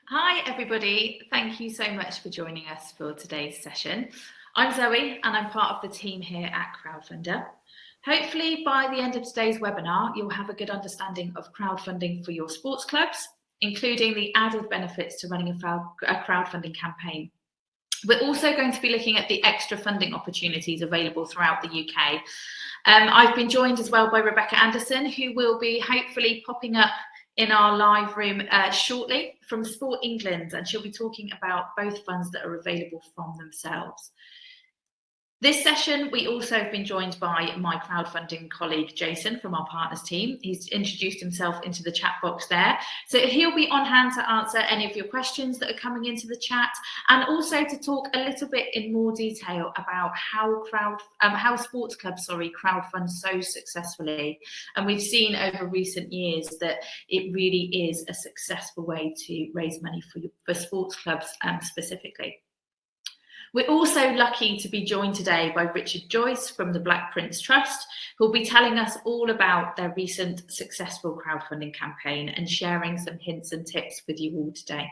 Hi everybody, thank you so much for joining us for today's session. I'm Zoe and I'm part of the team here at Crowdfunder. Hopefully by the end of today's webinar, you'll have a good understanding of crowdfunding for your sports clubs, including the added benefits to running a crowdfunding campaign. We're also going to be looking at the extra funding opportunities available throughout the UK. I've been joined as well by Rebecca Anderson, who will be hopefully popping up in our live room shortly from Sport England, and she'll be talking about both funds that are available from themselves. This session, we also have been joined by my crowdfunding colleague, Jason, from our partners team. He's introduced himself into the chat box there. So he'll be on hand to answer any of your questions that are coming into the chat, and also to talk a little bit in more detail about how sports clubs, crowdfund so successfully. And we've seen over recent years that it really is a successful way to raise money for sports clubs specifically. We're also lucky to be joined today by Richard Joyce from the Black Prince Trust, who'll be telling us all about their recent successful crowdfunding campaign and sharing some hints and tips with you all today.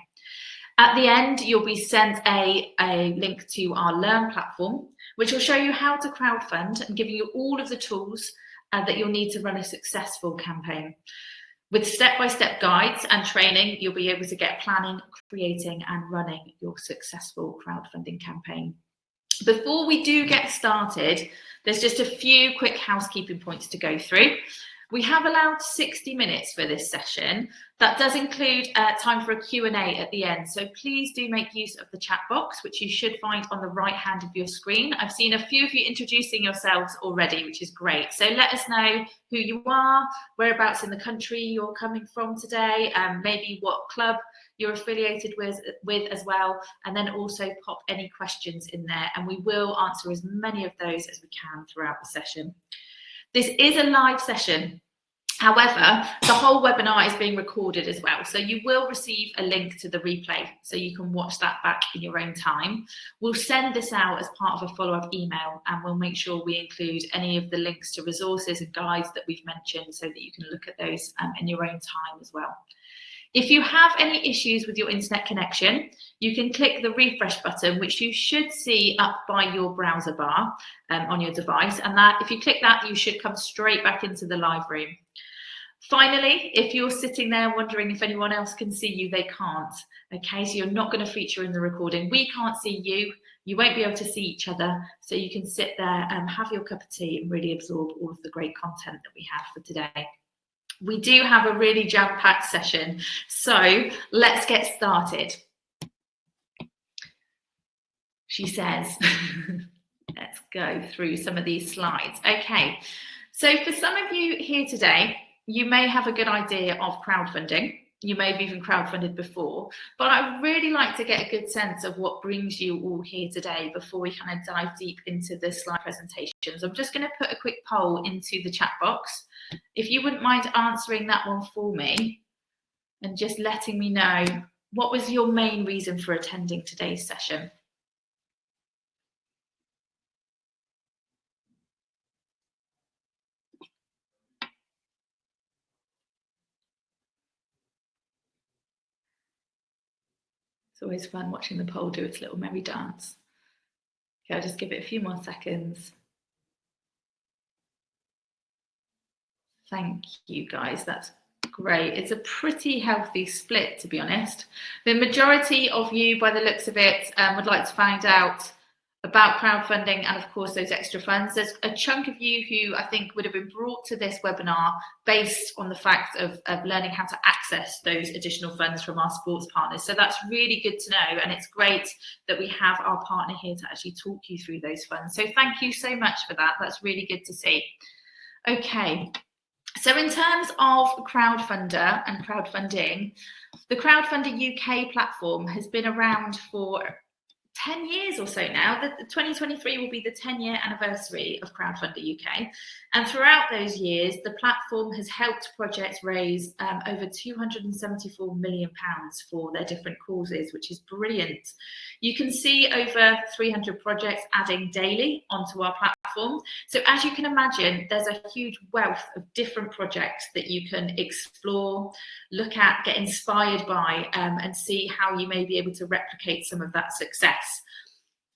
At the end, you'll be sent a link to our Learn platform, which will show you how to crowdfund and giving you all of the tools that you'll need to run a successful campaign. With step-by-step guides and training, you'll be able to get planning, creating and running your successful crowdfunding campaign. Before we do get started, there's just a few quick housekeeping points to go through. We have allowed 60 minutes for this session. That does include time for a Q&A at the end. So please do make use of the chat box, which you should find on the right hand of your screen. I've seen a few of you introducing yourselves already, which is great. So let us know who you are, whereabouts in the country you're coming from today, maybe what club you're affiliated with as well, and then also pop any questions in there, and we will answer as many of those as we can throughout the session. This is a live session. However, the whole webinar is being recorded as well. So you will receive a link to the replay so you can watch that back in your own time. We'll send this out as part of a follow-up email, and we'll make sure we include any of the links to resources and guides that we've mentioned so that you can look at those in your own time as well. If you have any issues with your internet connection, you can click the refresh button, which you should see up by your browser bar on your device. And that, if you click that, you should come straight back into the live room. Finally, if you're sitting there wondering if anyone else can see you, they can't. Okay, so you're not going to feature in the recording. We can't see you. You won't be able to see each other. So you can sit there and have your cup of tea and really absorb all of the great content that we have for today. We do have a really jam-packed session, so let's get started. She says, let's go through some of these slides. Okay, so for some of you here today, you may have a good idea of crowdfunding. You may have even crowdfunded before, but I'd really like to get a good sense of what brings you all here today before we kind of dive deep into the slide presentations. I'm just going to put a quick poll into the chat box. If you wouldn't mind answering that one for me and just letting me know what was your main reason for attending today's session. It's always fun watching the poll do its little merry dance. Okay, I'll just give it a few more seconds. Thank you, guys. That's great. It's a pretty healthy split, to be honest. The majority of you, by the looks of it, would like to find out about crowdfunding and, of course, those extra funds. There's a chunk of you who I think would have been brought to this webinar based on the fact of learning how to access those additional funds from our sports partners. So that's really good to know. And it's great that we have our partner here to actually talk you through those funds. So thank you so much for that. That's really good to see. Okay. So in terms of Crowdfunder and crowdfunding, the Crowdfunder UK platform has been around for 10 years or so now. The 2023 will be the 10-year anniversary of Crowdfunder UK. And throughout those years, the platform has helped projects raise over £274 million for their different causes, which is brilliant. You can see over 300 projects adding daily onto our platform. So as you can imagine, there's a huge wealth of different projects that you can explore, look at, get inspired by, and see how you may be able to replicate some of that success.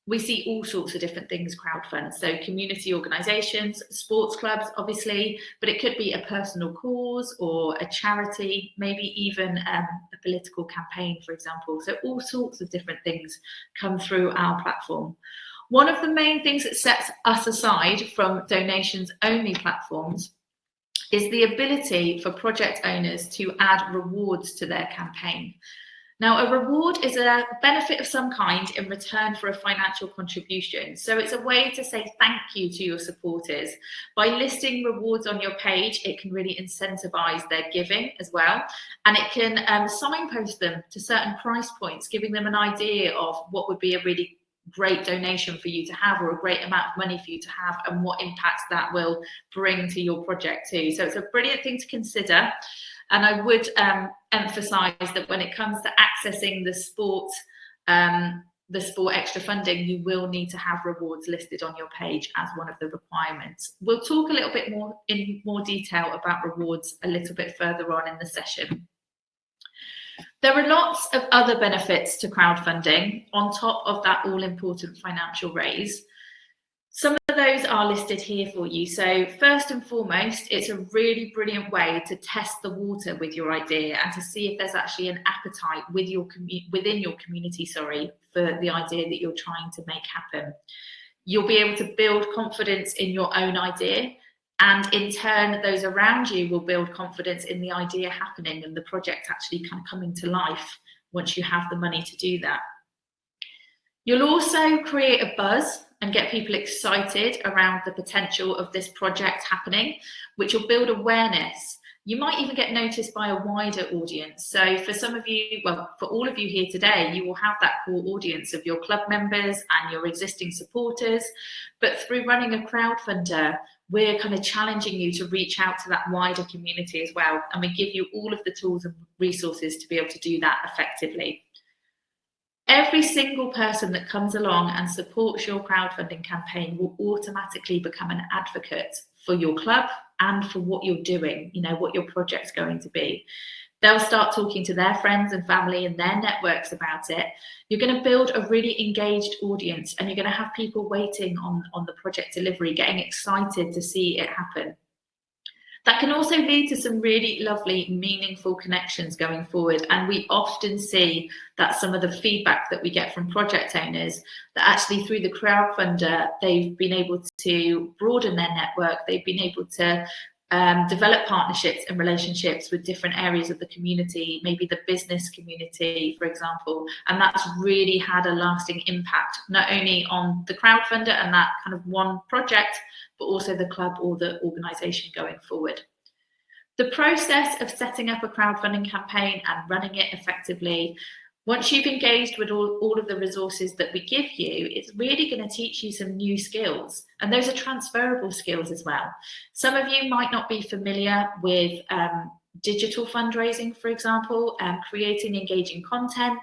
We see all sorts of different things crowdfund, so community organisations, sports clubs, obviously, but it could be a personal cause or a charity, maybe even a political campaign, for example. So all sorts of different things come through our platform. One of the main things that sets us aside from donations-only platforms is the ability for project owners to add rewards to their campaign. Now, a reward is a benefit of some kind in return for a financial contribution. So it's a way to say thank you to your supporters. By listing rewards on your page, it can really incentivize their giving as well. And it can signpost them to certain price points, giving them an idea of what would be a really great donation for you to have, or a great amount of money for you to have, and what impacts that will bring to your project too. So it's a brilliant thing to consider. And I would emphasise that when it comes to accessing the sport extra funding, you will need to have rewards listed on your page as one of the requirements. We'll talk a little bit more in more detail about rewards a little bit further on in the session. There are lots of other benefits to crowdfunding on top of that all-important financial raise. Some of those are listed here for you. So first and foremost, it's a really brilliant way to test the water with your idea and to see if there's actually an appetite within your community, for the idea that you're trying to make happen. You'll be able to build confidence in your own idea, and in turn, those around you will build confidence in the idea happening and the project actually kind of coming to life once you have the money to do that. You'll also create a buzz and get people excited around the potential of this project happening, which will build awareness. You might even get noticed by a wider audience. So for some of you, well, for all of you here today, you will have that core audience of your club members and your existing supporters. But through running a crowdfunder, we're kind of challenging you to reach out to that wider community as well. And we give you all of the tools and resources to be able to do that effectively. Every single person that comes along and supports your crowdfunding campaign will automatically become an advocate for your club and for what you're doing, what your project's going to be. They'll start talking to their friends and family and their networks about it. You're going to build a really engaged audience, and you're going to have people waiting on the project delivery, getting excited to see it happen. That can also lead to some really lovely, meaningful connections going forward. And we often see that some of the feedback that we get from project owners, that actually through the crowdfunder, they've been able to broaden their network. They've been able to develop partnerships and relationships with different areas of the community, maybe the business community, for example. And that's really had a lasting impact, not only on the crowdfunder and that kind of one project, but also the club or the organisation going forward. The process of setting up a crowdfunding campaign and running it effectively, once you've engaged with all of the resources that we give you, it's really going to teach you some new skills. And those are transferable skills as well. Some of you might not be familiar with digital fundraising, for example, creating engaging content,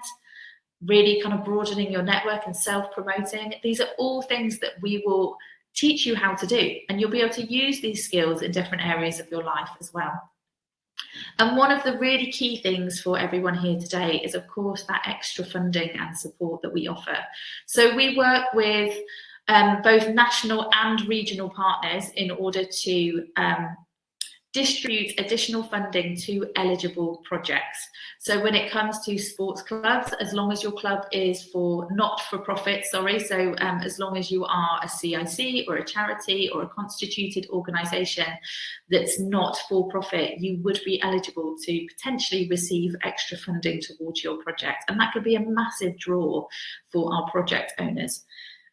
really kind of broadening your network and self-promoting. These are all things that we will teach you how to do, and you'll be able to use these skills in different areas of your life as well. And one of the really key things for everyone here today is, of course, that extra funding and support that we offer. So we work with both national and regional partners in order to distribute additional funding to eligible projects. So when it comes to sports clubs, as long as your club is for not-for-profit, so as long as you are a CIC or a charity or a constituted organisation that's not for-profit, you would be eligible to potentially receive extra funding towards your project. And that could be a massive draw for our project owners.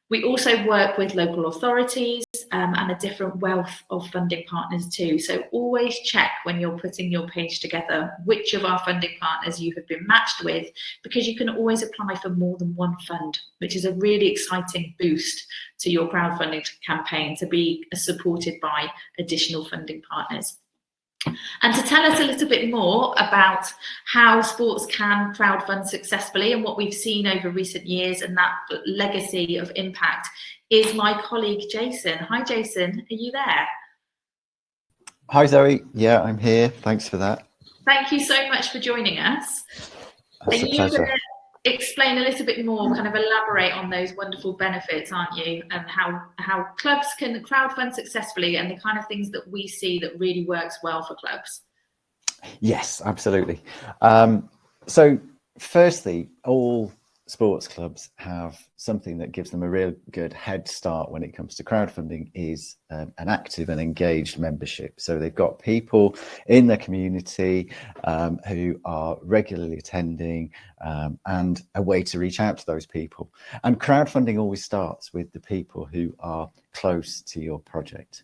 We also work with local authorities and a different wealth of funding partners too. So always check when you're putting your page together which of our funding partners you have been matched with, because you can always apply for more than one fund, which is a really exciting boost to your crowdfunding campaign, to be supported by additional funding partners. And to tell us a little bit more about how sports can crowdfund successfully and what we've seen over recent years and that legacy of impact is my colleague Jason. Hi Jason, are you there? Hi Zoe, yeah, I'm here. Thanks for that. Thank you so much for joining us. That's a pleasure. Explain a little bit more, kind of elaborate on those wonderful benefits, aren't you, and how clubs can crowdfund successfully and the kind of things that we see that really works well for clubs? Yes, absolutely. So firstly, all sports clubs have something that gives them a real good head start when it comes to crowdfunding, is an active and engaged membership. So they've got people in their community who are regularly attending, and a way to reach out to those people. And crowdfunding always starts with the people who are close to your project.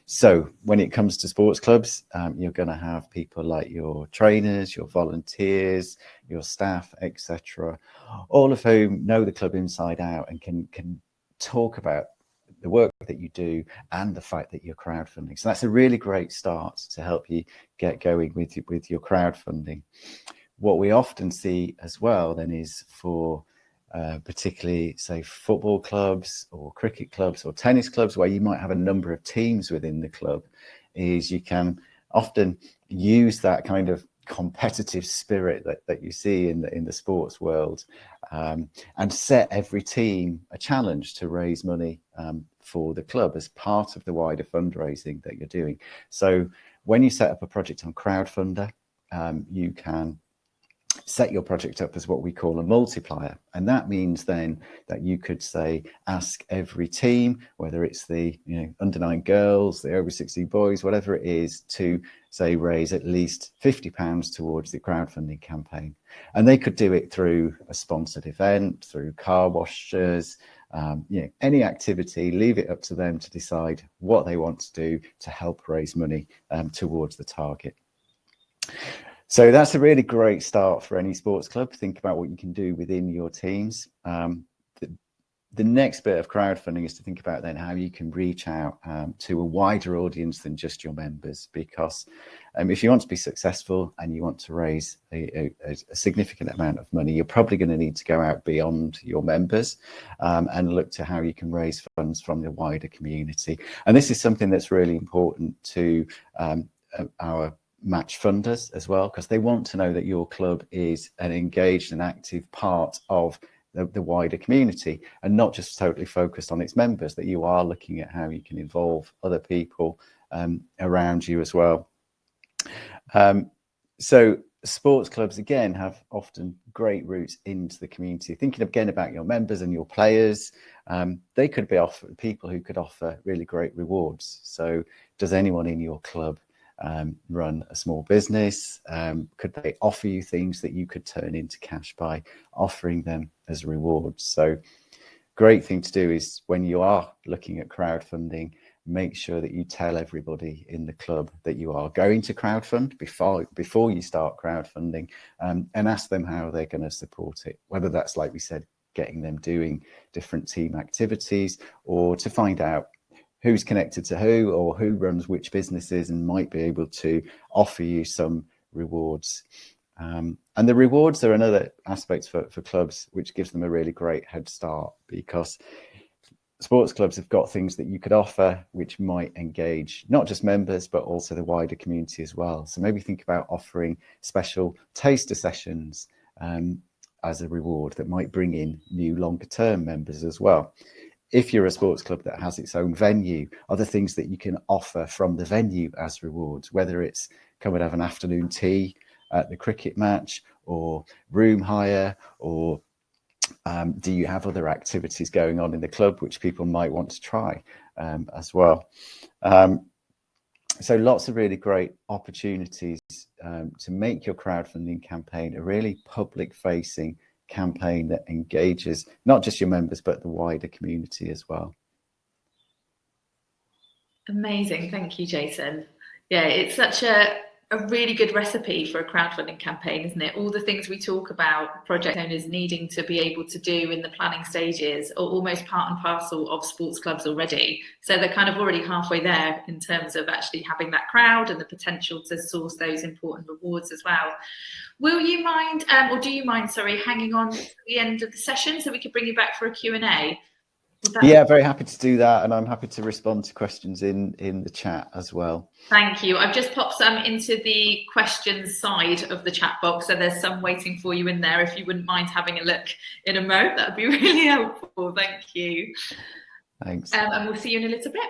So when it comes to sports clubs, you're going to have people like your trainers, your volunteers, your staff, etc., all of whom know the club inside out and can talk about the work that you do and the fact that you're crowdfunding. So that's a really great start to help you get going with your crowdfunding. What we often see as well then is for particularly say football clubs or cricket clubs or tennis clubs, where you might have a number of teams within the club, is you can often use that kind of competitive spirit that you see in the sports world, and set every team a challenge to raise money for the club as part of the wider fundraising that you're doing. So when you set up a project on Crowdfunder, you can set your project up as what we call a multiplier, and that means then that you could say ask every team, whether it's the under-9 girls, the over 16 boys, whatever it is, to say raise at least £50 towards the crowdfunding campaign. And they could do it through a sponsored event, through car washes, any activity. Leave it up to them to decide what they want to do to help raise money towards the target. So that's a really great start for any sports club. Think about what you can do within your teams. The next bit of crowdfunding is to think about then how you can reach out to a wider audience than just your members, because if you want to be successful and you want to raise a significant amount of money, you're probably going to need to go out beyond your members and look to how you can raise funds from the wider community. And this is something that's really important to our match funders as well, because they want to know that your club is an engaged and active part of the wider community and not just totally focused on its members, that you are looking at how you can involve other people around you as well. So sports clubs again have often great routes into the community. Thinking again about your members and your players, they could be people who could offer really great rewards. So does anyone in your club run a small business? Could they offer you things that you could turn into cash by offering them as rewards? So great thing to do is when you are looking at crowdfunding, make sure that you tell everybody in the club that you are going to crowdfund before you start crowdfunding, and ask them how they're going to support it, whether that's, like we said, getting them doing different team activities, or to find out who's connected to who or who runs which businesses and might be able to offer you some rewards. And the rewards are another aspect for clubs, which gives them a really great head start, because sports clubs have got things that you could offer which might engage not just members but also the wider community as well. So maybe think about offering special taster sessions as a reward that might bring in new longer term members as well. If you're a sports club that has its own venue, other things that you can offer from the venue as rewards, whether it's come and have an afternoon tea at the cricket match, or room hire, or do you have other activities going on in the club which people might want to try as well? So lots of really great opportunities to make your crowdfunding campaign a really public facing campaign that engages not just your members, but the wider community as well. Amazing. Thank you, Jason. Yeah, it's such a really good recipe for a crowdfunding campaign, isn't it? All the things we talk about project owners needing to be able to do in the planning stages are almost part and parcel of sports clubs already. So they're kind of already halfway there in terms of actually having that crowd and the potential to source those important rewards as well. Will you mind, or do you mind, sorry, hanging on to the end of the session so we could bring you back for a Q&A? Yeah, very happy to do that, and I'm happy to respond to questions in the chat as well. Thank you. I've just popped some into the questions side of the chat box, so there's some waiting for you in there. If you wouldn't mind having a look in a mo, that would be really helpful. Thank you. Thanks. And we'll see you in a little bit.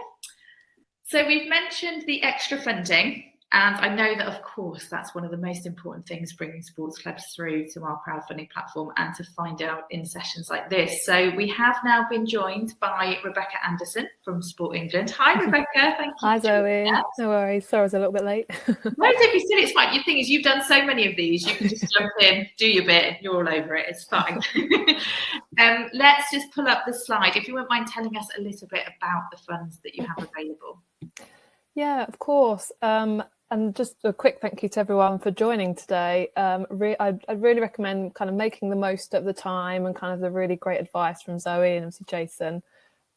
So we've mentioned the extra funding. And I know that, of course, that's one of the most important things bringing sports clubs through to our crowdfunding platform and to find out in sessions like this. So we have now been joined by Rebecca Anderson from Sport England. Hi, Rebecca. Thank you. Hi, Zoe. No worries. Sorry, I was a little bit late. No, don't be silly. It's fine. The thing is, you've done so many of these. You can just jump in, do your bit, and you're all over it. It's fine. Let's just pull up the slide. If you wouldn't mind telling us a little bit about the funds that you have available. Yeah, of course. And just a quick thank you to everyone for joining today. I'd really recommend kind of making the most of the time and kind of the really great advice from Zoe and obviously Jason,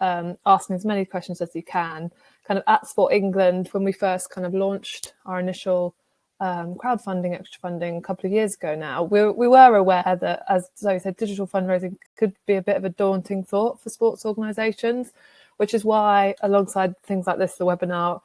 asking as many questions as you can. Kind of at Sport England, when we first kind of launched our initial crowdfunding, extra funding a couple of years ago now, we were aware that, as Zoe said, digital fundraising could be a bit of a daunting thought for sports organisations, which is why, alongside things like this, the webinar,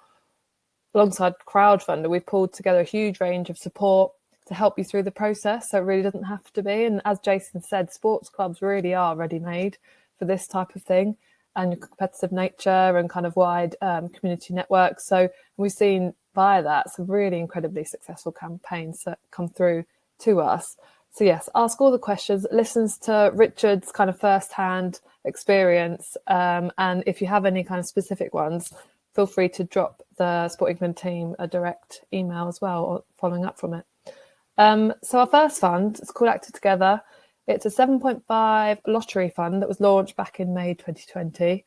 alongside Crowdfunder, we've pulled together a huge range of support to help you through the process, so it really doesn't have to be. And as Jason said, sports clubs really are ready-made for this type of thing, and your competitive nature and kind of wide community networks. So we've seen via that some really incredibly successful campaigns that come through to us. So yes, ask all the questions, listens to Richard's kind of first-hand experience, and if you have any kind of specific ones, feel free to drop the Sport England team a direct email as well, or following up from it. So our first fund is called Active Together. It's a 7.5 lottery fund that was launched back in May 2020.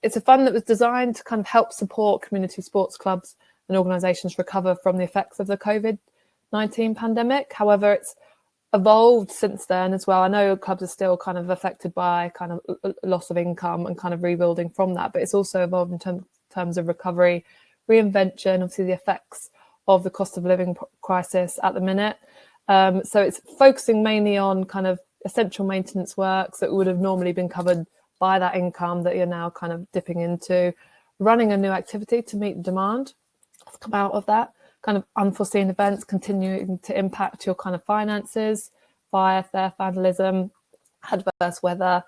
It's a fund that was designed to kind of help support community sports clubs and organisations recover from the effects of the COVID-19 pandemic. However, it's evolved since then as well. I know clubs are still kind of affected by kind of loss of income and kind of rebuilding from that, but it's also evolved in terms of recovery, reinvention, obviously the effects of the cost of living crisis at the minute. So it's focusing mainly on kind of essential maintenance works that would have normally been covered by that income that you're now kind of dipping into, running a new activity to meet demand that's come out of that, kind of unforeseen events continuing to impact your kind of finances, fire, theft, vandalism, adverse weather,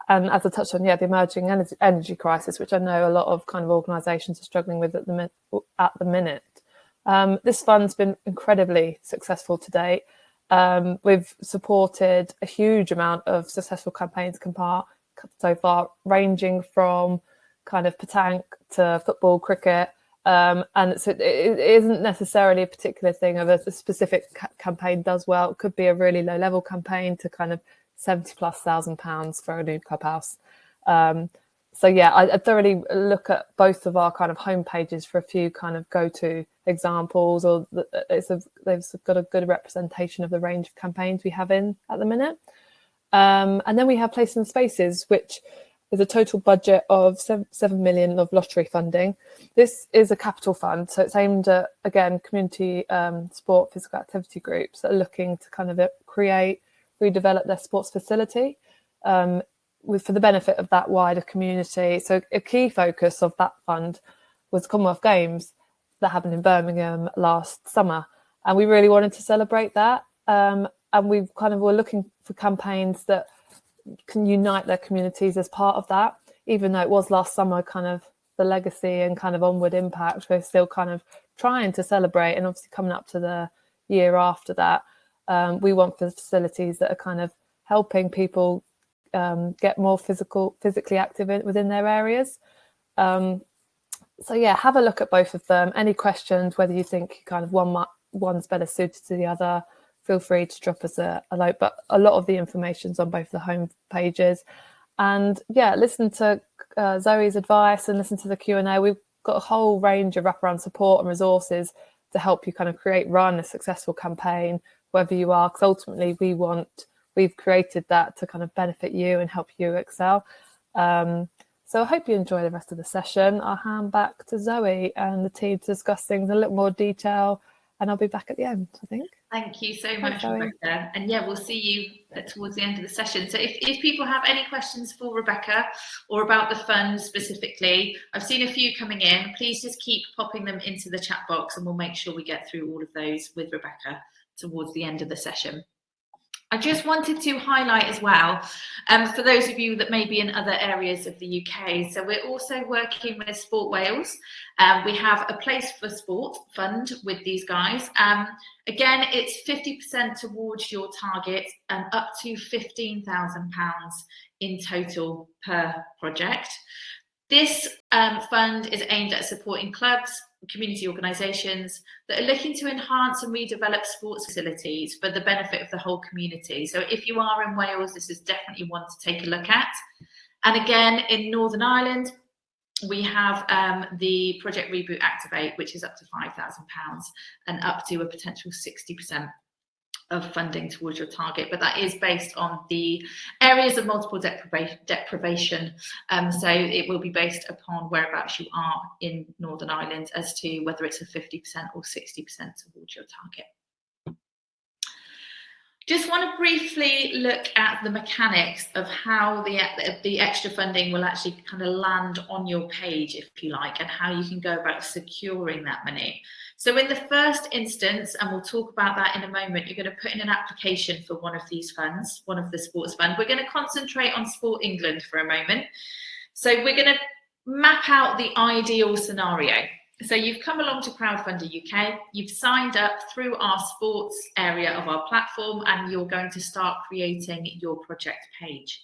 and as I touched on, the emerging energy crisis, which I know a lot of kind of organisations are struggling with at the minute. This fund's been incredibly successful to date. We've supported a huge amount of successful campaigns so far, ranging from kind of petanque to football, cricket, and so it isn't necessarily a particular thing of a specific campaign does well. It could be a really low level campaign to kind of £70,000+ for a new clubhouse. So yeah, I thoroughly look at both of our kind of home pages for a few kind of go-to examples, or they've got a good representation of the range of campaigns we have in at the minute. And then we have Place and Spaces, which is a total budget of 7 million of lottery funding. This is a capital fund, so it's aimed at, again, community sport, physical activity groups that are looking to kind of create, redevelop their sports facility for the benefit of that wider community. So a key focus of that fund was Commonwealth Games that happened in Birmingham last summer, and we really wanted to celebrate that. And we kind of were looking for campaigns that can unite their communities as part of that. Even though it was last summer, kind of the legacy and kind of onward impact, we're still kind of trying to celebrate, and obviously coming up to the year after that. We want facilities that are kind of helping people get more physically active within their areas. So yeah, have a look at both of them. Any questions, whether you think kind of one's better suited to the other, feel free to drop us a note. But a lot of the information's on both the home pages. And yeah, listen to Zoe's advice and listen to the Q&A. We've got a whole range of wraparound support and resources to help you kind of run a successful campaign, wherever you are, because ultimately we've created that to kind of benefit you and help you excel. So I hope you enjoy the rest of the session. I'll hand back to Zoe and the team to discuss things in a little more detail, and I'll be back at the end, I think. Thank you so much, Rebecca. And yeah, we'll see you towards the end of the session. So if people have any questions for Rebecca or about the fund specifically, I've seen a few coming in. Please just keep popping them into the chat box and we'll make sure we get through all of those with Rebecca towards the end of the session. I just wanted to highlight as well, for those of you that may be in other areas of the UK, so we're also working with Sport Wales. We have a Place for Sport fund with these guys. Again, it's 50% towards your target and up to £15,000 in total per project. This fund is aimed at supporting clubs, community organisations that are looking to enhance and redevelop sports facilities for the benefit of the whole community. So if you are in Wales, this is definitely one to take a look at. And again, in Northern Ireland, we have the Project Reboot Activate, which is up to £5,000 and up to a potential 60% of funding towards your target, but that is based on the areas of multiple deprivation. So it will be based upon whereabouts you are in Northern Ireland as to whether it's a 50% or 60% towards your target. Just want to briefly look at the mechanics of how the extra funding will actually kind of land on your page, if you like, and how you can go about securing that money. So in the first instance, and we'll talk about that in a moment, you're going to put in an application for one of these funds, one of the sports fund. We're going to concentrate on Sport England for a moment. So we're going to map out the ideal scenario. So you've come along to Crowdfunder UK, you've signed up through our sports area of our platform, and you're going to start creating your project page.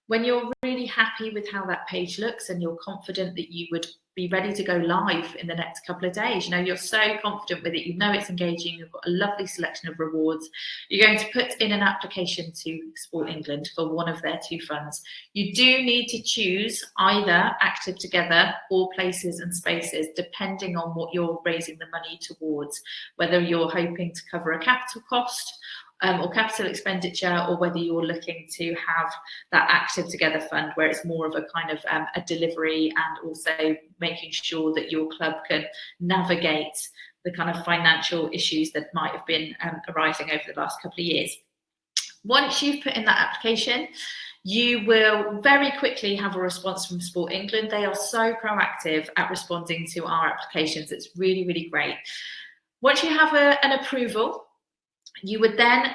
When you're really happy with how that page looks and you're confident that you would be ready to go live in the next couple of days, you know, you're so confident with it, you know it's engaging, you've got a lovely selection of rewards, you're going to put in an application to Sport England for one of their two funds. You do need to choose either Active Together or Places and Spaces, depending on what you're raising the money towards, whether you're hoping to cover a capital cost or capital expenditure, or whether you're looking to have that Active Together fund where it's more of a kind of a delivery and also making sure that your club can navigate the kind of financial issues that might have been arising over the last couple of years. Once you've put in that application, you will very quickly have a response from Sport England. They are so proactive at responding to our applications. It's really, really great. Once you have an approval, you would then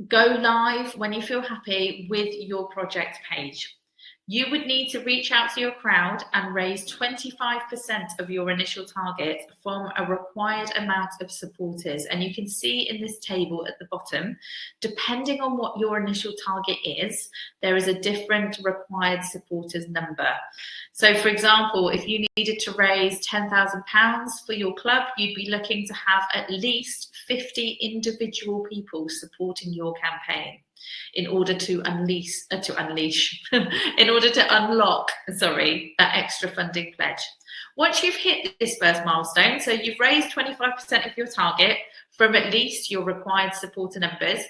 go live when you feel happy with your project page. You would need to reach out to your crowd and raise 25% of your initial target from a required amount of supporters. And you can see in this table at the bottom, depending on what your initial target is, there is a different required supporters number. So for example, if you needed to raise £10,000 for your club, you'd be looking to have at least 50 individual people supporting your campaign in order to unlock that extra funding pledge. Once you've hit this first milestone, so you've raised 25% of your target from at least your required supporter numbers.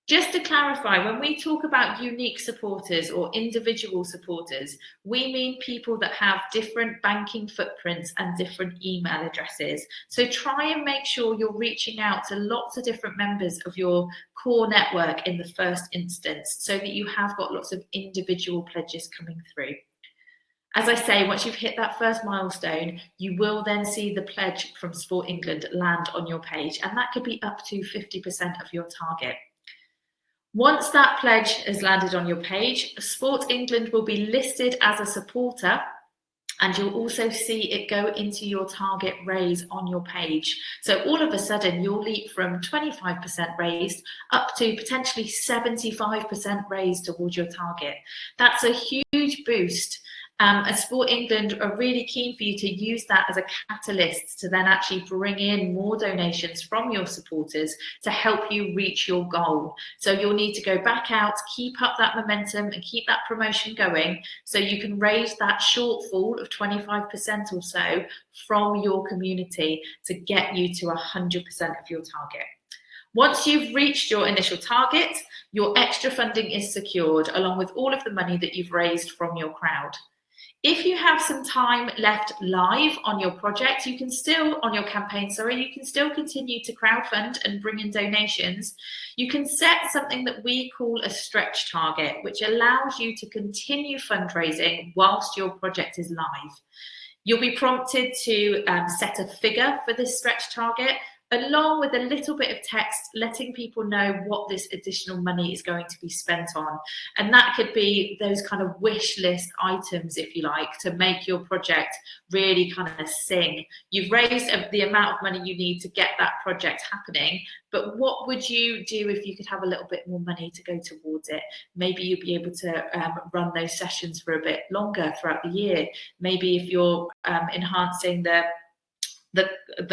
Just to clarify, when we talk about unique supporters or individual supporters, we mean people that have different banking footprints and different email addresses. So try and make sure you're reaching out to lots of different members of your core network in the first instance, so that you have got lots of individual pledges coming through. As I say, once you've hit that first milestone, you will then see the pledge from Sport England land on your page, and that could be up to 50% of your target. Once that pledge has landed on your page, Sport England will be listed as a supporter, and you'll also see it go into your target raise on your page. So all of a sudden, you'll leap from 25% raised up to potentially 75% raised towards your target. That's a huge boost And Sport England are really keen for you to use that as a catalyst to then actually bring in more donations from your supporters to help you reach your goal. So you'll need to go back out, keep up that momentum and keep that promotion going so you can raise that shortfall of 25% or so from your community to get you to 100% of your target. Once you've reached your initial target, your extra funding is secured along with all of the money that you've raised from your crowd. If you have some time left live on your project, you can still, on your campaign, you can still continue to crowdfund and bring in donations. You can set something that we call a stretch target, which allows you to continue fundraising whilst your project is live. You'll be prompted to set a figure for this stretch target, along with a little bit of text letting people know what this additional money is going to be spent on. And that could be those kind of wish list items, if you like, to make your project really kind of sing. You've raised the amount of money you need to get that project happening, but what would you do if you could have a little bit more money to go towards it? Maybe you'd be able to run those sessions for a bit longer throughout the year. Maybe if you're enhancing the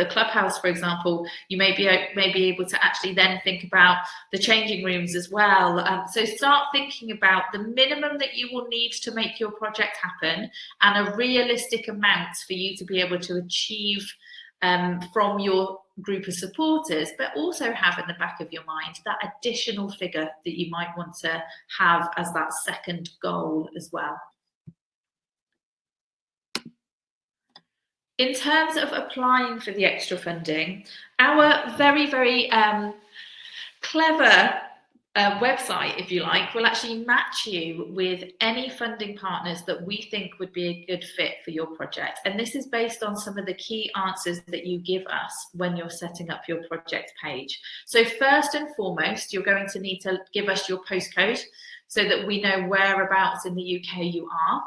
clubhouse, for example, you may be able to actually then think about the changing rooms as well. So start thinking about the minimum that you will need to make your project happen and a realistic amount for you to be able to achieve from your group of supporters, but also have in the back of your mind that additional figure that you might want to have as that second goal as well. In terms of applying for the extra funding, our very, very clever website, if you like, will actually match you with any funding partners that we think would be a good fit for your project. And this is based on some of the key answers that you give us when you're setting up your project page. So first and foremost, you're going to need to give us your postcode so that we know whereabouts in the UK you are.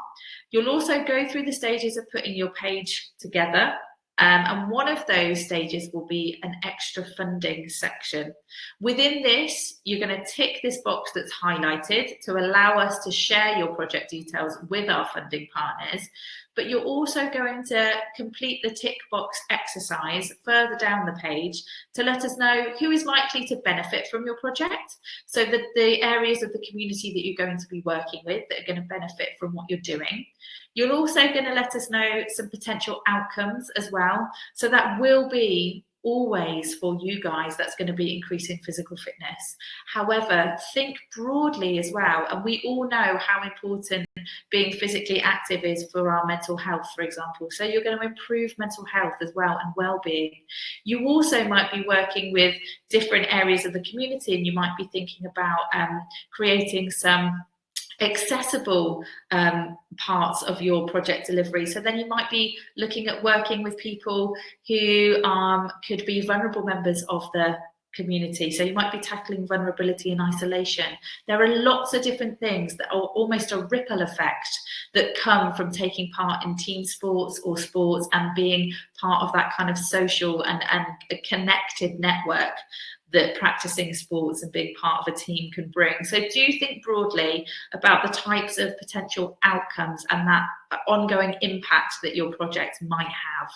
You'll also go through the stages of putting your page together. And one of those stages will be an extra funding section. Within this, you're going to tick this box that's highlighted to allow us to share your project details with our funding partners. But you're also going to complete the tick box exercise further down the page to let us know who is likely to benefit from your project. So that the areas of the community that you're going to be working with that are going to benefit from what you're doing. You're also going to let us know some potential outcomes as well. So that will be always for you guys, that's going to be increasing physical fitness. However, think broadly as well. And we all know how important being physically active is for our mental health, for example. So you're going to improve mental health as well and well-being. You also might be working with different areas of the community, and you might be thinking about creating some accessible parts of your project delivery. So then you might be looking at working with people who could be vulnerable members of the community. So you might be tackling vulnerability and isolation. There are lots of different things that are almost a ripple effect that come from taking part in team sports or sports and being part of that kind of social and a connected network that practicing sports and being part of a team can bring. So do think broadly about the types of potential outcomes and that ongoing impact that your project might have.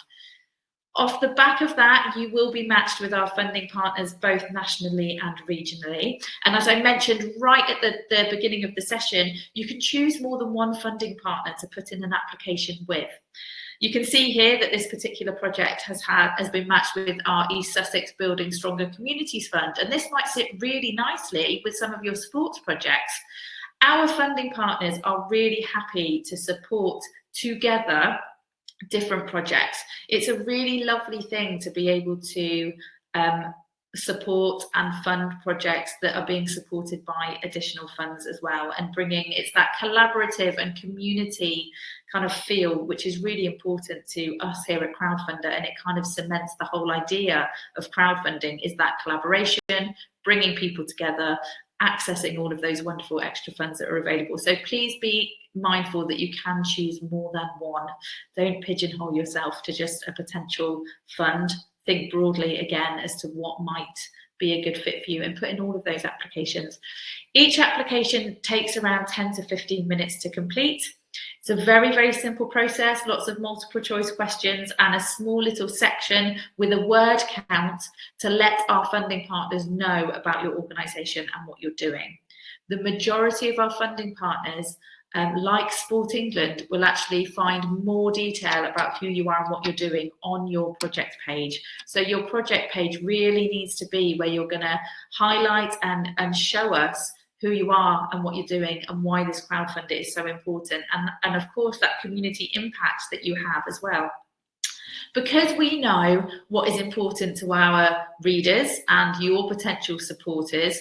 Off the back of that, you will be matched with our funding partners both nationally and regionally. And as I mentioned right at the beginning of the session, you can choose more than one funding partner to put in an application with. You can see here that this particular project has been matched with our East Sussex Building Stronger Communities Fund, and this might sit really nicely with some of your sports projects. Our funding partners are really happy to support together different projects. It's a really lovely thing to be able to support and fund projects that are being supported by additional funds as well, and it's that collaborative and community kind of feel, which is really important to us here at Crowdfunder, and it kind of cements the whole idea of crowdfunding, is that collaboration, bringing people together, accessing all of those wonderful extra funds that are available. So please be mindful that you can choose more than one. Don't pigeonhole yourself to just a potential fund. Think broadly again as to what might be a good fit for you and put in all of those applications. Each application takes around 10 to 15 minutes to complete. It's a very, very simple process, lots of multiple choice questions and a small little section with a word count to let our funding partners know about your organisation and what you're doing. The majority of our funding partners, like Sport England, will actually find more detail about who you are and what you're doing on your project page. So your project page really needs to be where you're going to highlight and show us who you are and what you're doing and why this crowdfunder is so important. And of course, that community impact that you have as well. Because we know what is important to our readers and your potential supporters,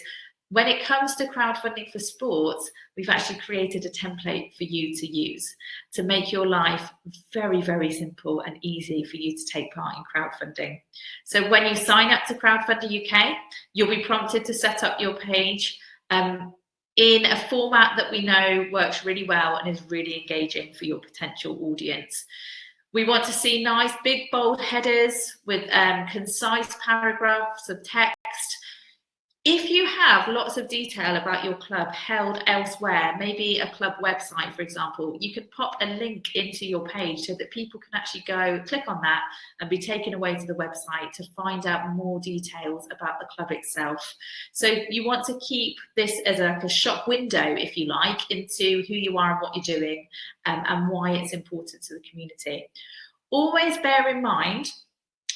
when it comes to crowdfunding for sports, we've actually created a template for you to use to make your life very, very simple and easy for you to take part in crowdfunding. So when you sign up to Crowdfunder UK, you'll be prompted to set up your page in a format that we know works really well and is really engaging for your potential audience. We want to see nice, big, bold headers with concise paragraphs of text. If you have lots of detail about your club held elsewhere, maybe a club website, for example, you can pop a link into your page so that people can actually go click on that and be taken away to the website to find out more details about the club itself. So you want to keep this as like a shop window, if you like, into who you are and what you're doing and why it's important to the community. Always bear in mind,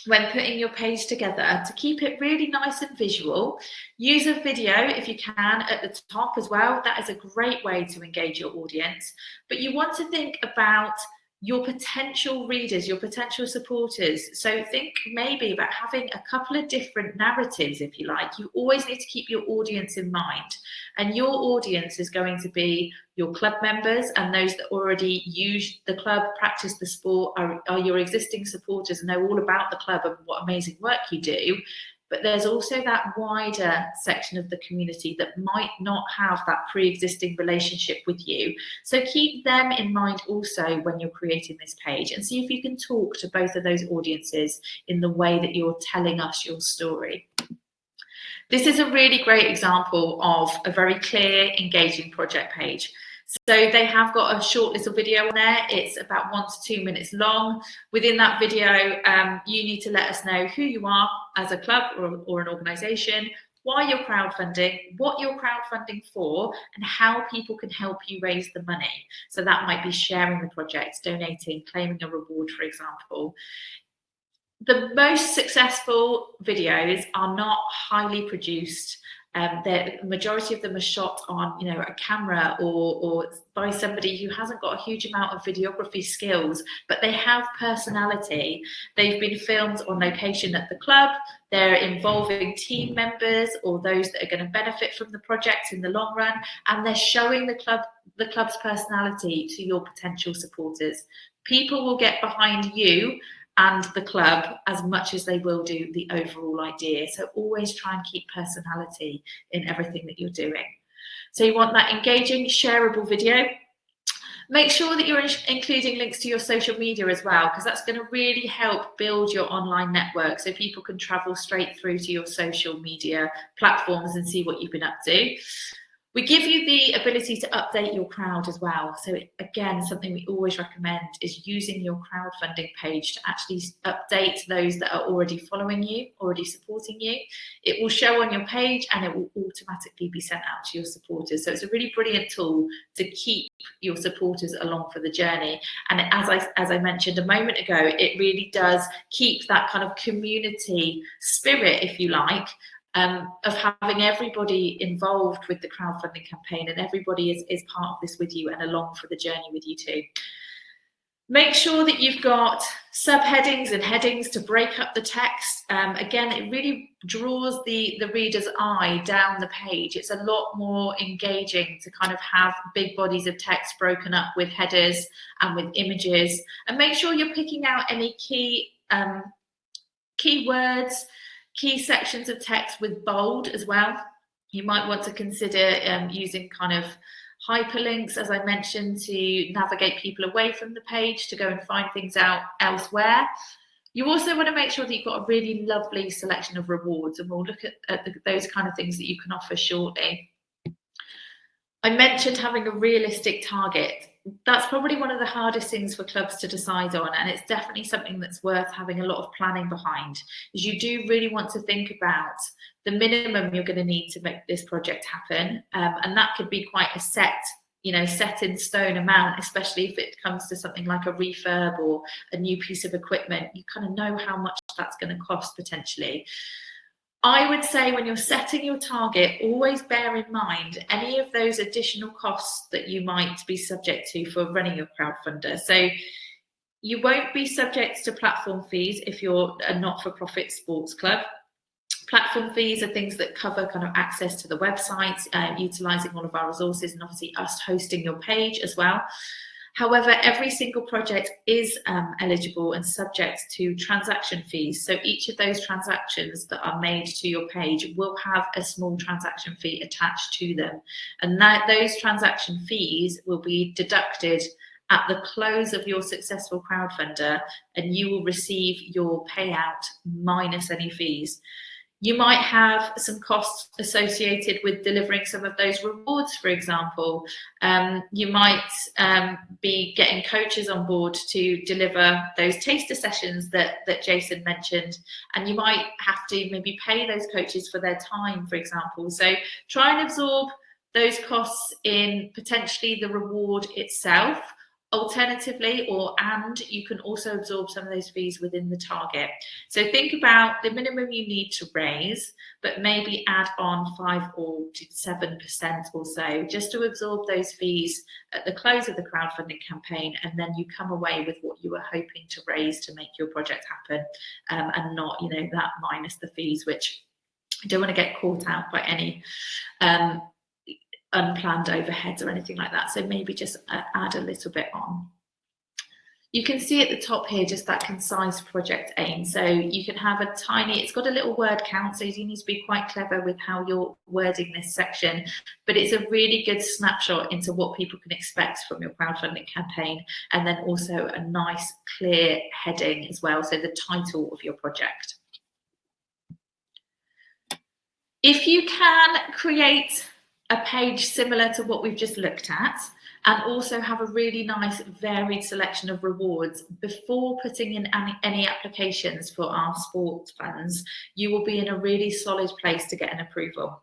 when putting your page together, to keep it really nice and visual, use a video if you can at the top as well. That is a great way to engage your audience. But you want to think about your potential readers, your potential supporters. So think maybe about having a couple of different narratives, if you like. You always need to keep your audience in mind. And your audience is going to be your club members and those that already use the club, practice the sport, are your existing supporters, know all about the club and what amazing work you do. But there's also that wider section of the community that might not have that pre-existing relationship with you. So keep them in mind also when you're creating this page, and see if you can talk to both of those audiences in the way that you're telling us your story. This is a really great example of a very clear, engaging project page. So they have got a short little video on there. It's about 1 to 2 minutes long. Within that video, you need to let us know who you are as a club or an organisation, why you're crowdfunding, what you're crowdfunding for, and how people can help you raise the money. So that might be sharing the project, donating, claiming a reward, for example. The most successful videos are not highly produced. The majority of them are shot on, a camera or by somebody who hasn't got a huge amount of videography skills, but they have personality. They've been filmed on location at the club. They're involving team members or those that are going to benefit from the project in the long run, and they're showing the club's personality to your potential supporters. People will get behind you and the club as much as they will do the overall idea. So always try and keep personality in everything that you're doing. So you want that engaging, shareable video. Make sure that you're including links to your social media as well, because that's going to really help build your online network so people can travel straight through to your social media platforms and see what you've been up to. We give you the ability to update your crowd as well. So again, something we always recommend is using your crowdfunding page to actually update those that are already following you, already supporting you. It will show on your page and it will automatically be sent out to your supporters. So it's a really brilliant tool to keep your supporters along for the journey. And as I mentioned a moment ago, it really does keep that kind of community spirit, if you like, of having everybody involved with the crowdfunding campaign, and everybody is part of this with you and along for the journey with you too. Make sure that you've got subheadings and headings to break up the text. Again, it really draws the reader's eye down the page. It's a lot more engaging to kind of have big bodies of text broken up with headers and with images. And make sure you're picking out any key keywords, key sections of text with bold as well. You might want to consider using kind of hyperlinks, as I mentioned, to navigate people away from the page to go and find things out elsewhere. You also want to make sure that you've got a really lovely selection of rewards, and we'll look at those kind of things that you can offer shortly. I mentioned having a realistic target. that's probably one of the hardest things for clubs to decide on, and it's definitely something that's worth having a lot of planning behind, is you do really want to think about the minimum you're going to need to make this project happen, and that could be quite a set in stone amount, especially if it comes to something like a refurb or a new piece of equipment. You kind of know how much that's going to cost potentially. I would say when you're setting your target, always bear in mind any of those additional costs that you might be subject to for running your crowdfunder. So you won't be subject to platform fees if you're a not-for-profit sports club. Platform fees are things that cover kind of access to the website, utilising all of our resources, and obviously us hosting your page as well. However, every single project is eligible and subject to transaction fees. So each of those transactions that are made to your page will have a small transaction fee attached to them. And those transaction fees will be deducted at the close of your successful crowdfunder, and you will receive your payout minus any fees. You might have some costs associated with delivering some of those rewards, for example. You might be getting coaches on board to deliver those taster sessions that Jason mentioned, and you might have to maybe pay those coaches for their time, for example. So try and absorb those costs in potentially the reward itself. Alternatively, you can also absorb some of those fees within the target. So think about the minimum you need to raise, but maybe add on 5 or 7% or so, just to absorb those fees at the close of the crowdfunding campaign, and then you come away with what you were hoping to raise to make your project happen, and not, that minus the fees, which I don't want to get caught out by any unplanned overheads or anything like that. So maybe just add a little bit on. You can see at the top here just that concise project aim. So you can have it's got a little word count, so you need to be quite clever with how you're wording this section, but it's a really good snapshot into what people can expect from your crowdfunding campaign, and then also a nice clear heading as well, so the title of your project. If you can create a page similar to what we've just looked at, and also have a really nice varied selection of rewards before putting in any applications for our sports funds, you will be in a really solid place to get an approval.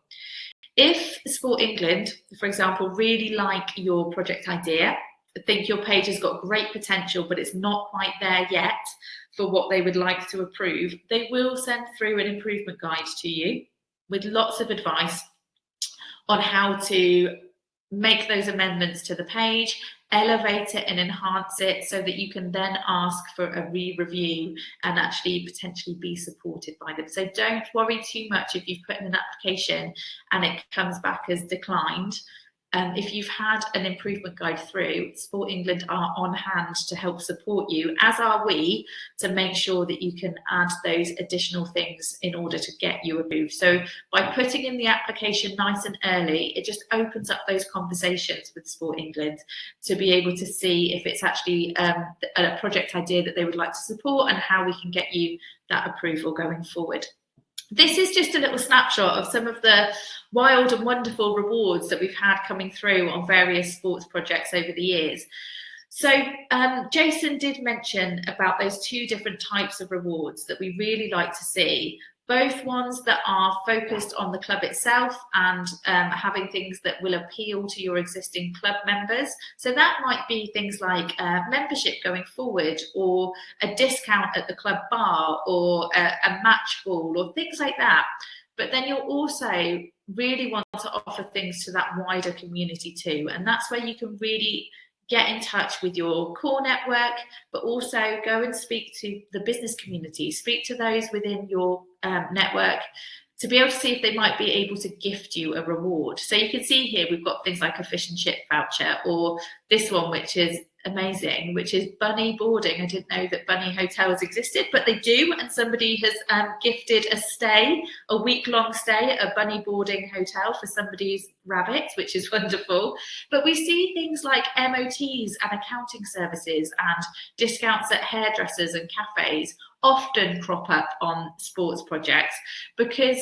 If Sport England, for example, really like your project idea, think your page has got great potential, but it's not quite there yet for what they would like to approve, they will send through an improvement guide to you with lots of advice on how to make those amendments to the page, elevate it and enhance it, so that you can then ask for a re-review and actually potentially be supported by them. So don't worry too much if you've put in an application and it comes back as declined. If you've had an improvement guide through, Sport England are on hand to help support you, as are we, to make sure that you can add those additional things in order to get you approved. So by putting in the application nice and early, it just opens up those conversations with Sport England to be able to see if it's actually a project idea that they would like to support, and how we can get you that approval going forward. This is just a little snapshot of some of the wild and wonderful rewards that we've had coming through on various sports projects over the years. So Jason did mention about those 2 different types of rewards that we really like to see, both ones that are focused on the club itself and having things that will appeal to your existing club members. So that might be things like membership going forward, or a discount at the club bar, or a match ball, or things like that. But then you'll also really want to offer things to that wider community too. And that's where you can really get in touch with your core network, but also go and speak to the business community, speak to those within your network, to be able to see if they might be able to gift you a reward. So you can see here we've got things like a fish and chip voucher, or this one, which is amazing, which is Bunny boarding. I didn't know that Bunny hotels existed, but they do, and somebody has gifted a week-long stay at a Bunny boarding hotel for somebody's rabbit, which is wonderful. But we see things like MOTs and accounting services and discounts at hairdressers and cafes often crop up on sports projects, because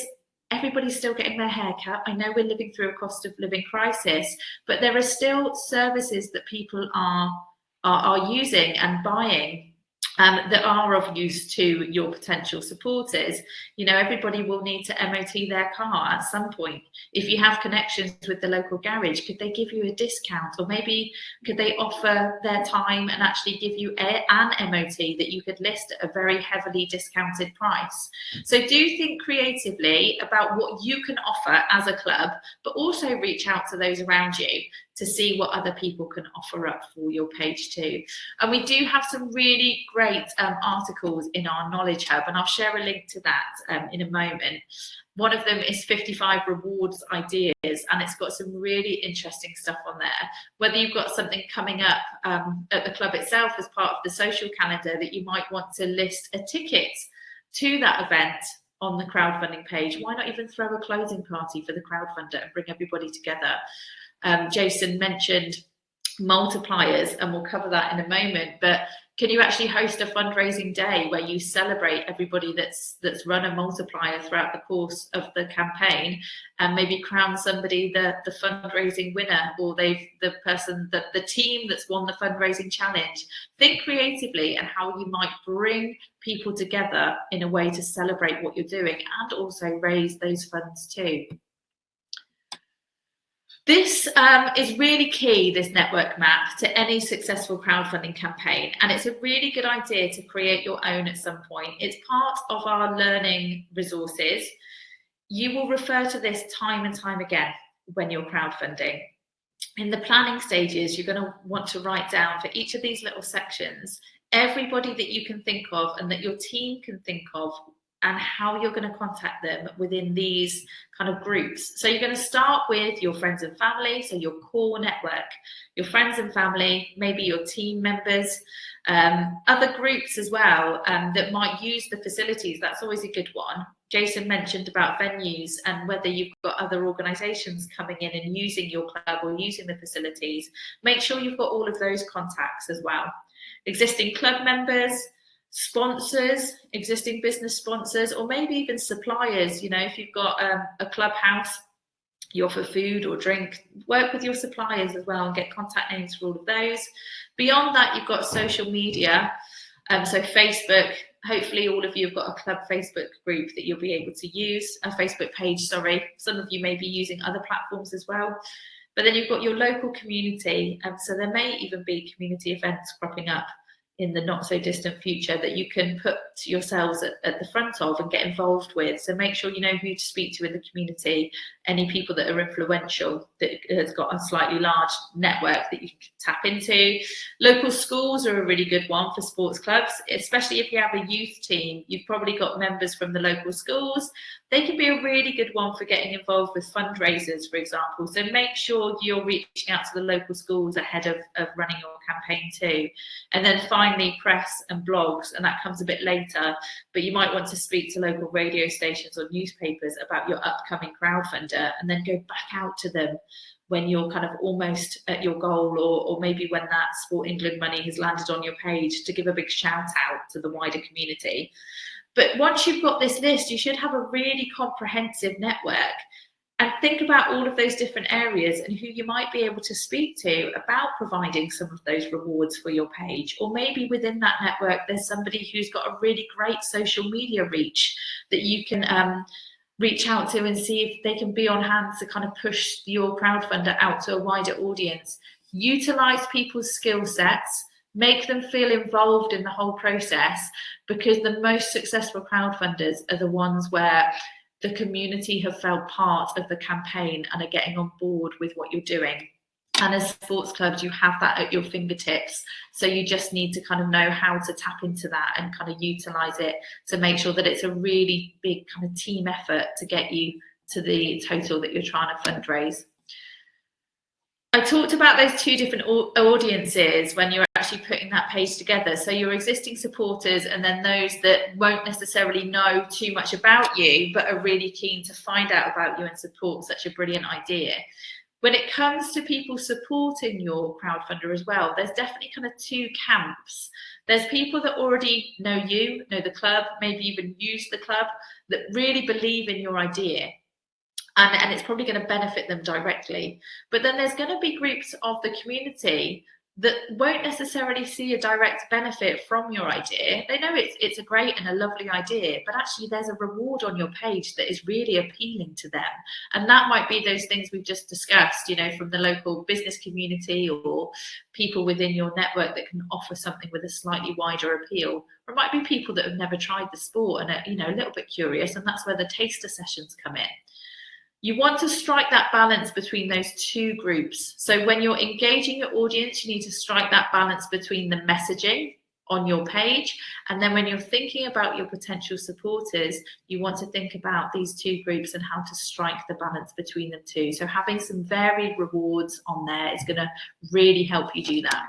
everybody's still getting their hair cut. I know we're living through a cost of living crisis, but there are still services that people are using and buying that are of use to your potential supporters. You know, everybody will need to MOT their car at some point. If you have connections with the local garage, could they give you a discount? Or maybe could they offer their time and actually give you an MOT that you could list at a very heavily discounted price? So do think creatively about what you can offer as a club, but also reach out to those around you to see what other people can offer up for your page too. And we do have some really great articles in our Knowledge Hub, and I'll share a link to that in a moment. One of them is 55 rewards ideas, and it's got some really interesting stuff on there. Whether you've got something coming up at the club itself as part of the social calendar that you might want to list a ticket to that event on the crowdfunding page, why not even throw a closing party for the crowdfunder and bring everybody together? Jason mentioned multipliers, and we'll cover that in a moment, but can you actually host a fundraising day where you celebrate everybody that's run a multiplier throughout the course of the campaign, and maybe crown somebody the fundraising winner, or the team that's won the fundraising challenge? Think creatively and how you might bring people together in a way to celebrate what you're doing and also raise those funds too. This is really key, this network map, to any successful crowdfunding campaign, and it's a really good idea to create your own at some point. It's part of our learning resources. You will refer to this time and time again when you're crowdfunding. In the planning stages, you're going to want to write down for each of these little sections everybody that you can think of and that your team can think of, and how you're going to contact them within these kind of groups. So you're going to start with your friends and family, so your core network, your friends and family, maybe your team members, other groups as well that might use the facilities. That's always a good one. Jason mentioned about venues and whether you've got other organisations coming in and using your club or using the facilities. Make sure you've got all of those contacts as well. Existing club members, sponsors, existing business sponsors, or maybe even suppliers. You know, if you've got a clubhouse, you offer food or drink, work with your suppliers as well and get contact names for all of those. Beyond that, you've got social media, so Facebook. Hopefully all of you have got a club Facebook group that you'll be able to use, a Facebook page, sorry. Some of you may be using other platforms as well. But then you've got your local community, so there may even be community events cropping up in the not so distant future that you can put yourselves at the front of and get involved with. So make sure you know who to speak to in the community, any people that are influential, that has got a slightly large network that you can tap into. Local schools are a really good one for sports clubs, especially if you have a youth team. You've probably got members from the local schools. They can be a really good one for getting involved with fundraisers, for example. So make sure you're reaching out to the local schools ahead of running your campaign too. And then finally, press and blogs, and that comes a bit later, but you might want to speak to local radio stations or newspapers about your upcoming crowdfunder, and then go back out to them when you're kind of almost at your goal, or maybe when that Sport England money has landed on your page, to give a big shout out to the wider community. But once you've got this list, you should have a really comprehensive network, and think about all of those different areas and who you might be able to speak to about providing some of those rewards for your page. Or maybe within that network, there's somebody who's got a really great social media reach that you can reach out to and see if they can be on hand to kind of push your crowdfunder out to a wider audience. Utilize people's skill sets, make them feel involved in the whole process, because the most successful crowdfunders are the ones where the community have felt part of the campaign and are getting on board with what you're doing. And as sports clubs, you have that at your fingertips. So you just need to kind of know how to tap into that and kind of utilize it to make sure that it's a really big kind of team effort to get you to the total that you're trying to fundraise. I talked about those two different audiences when you're actually putting that page together. So your existing supporters, and then those that won't necessarily know too much about you, but are really keen to find out about you and support such a brilliant idea. When it comes to people supporting your crowdfunder as well, there's definitely kind of two camps. There's people that already know you, know the club, maybe even use the club, that really believe in your idea. and it's probably going to benefit them directly. But then there's going to be groups of the community that won't necessarily see a direct benefit from your idea. They know it's a great and a lovely idea, but actually there's a reward on your page that is really appealing to them. And that might be those things we've just discussed, you know, from the local business community or people within your network that can offer something with a slightly wider appeal. Or it might be people that have never tried the sport and are, you know, a little bit curious, and that's where the taster sessions come in. You want to strike that balance between those two groups. So when you're engaging your audience, you need to strike that balance between the messaging on your page. And then when you're thinking about your potential supporters, you want to think about these two groups and how to strike the balance between them two. So having some varied rewards on there is going to really help you do that.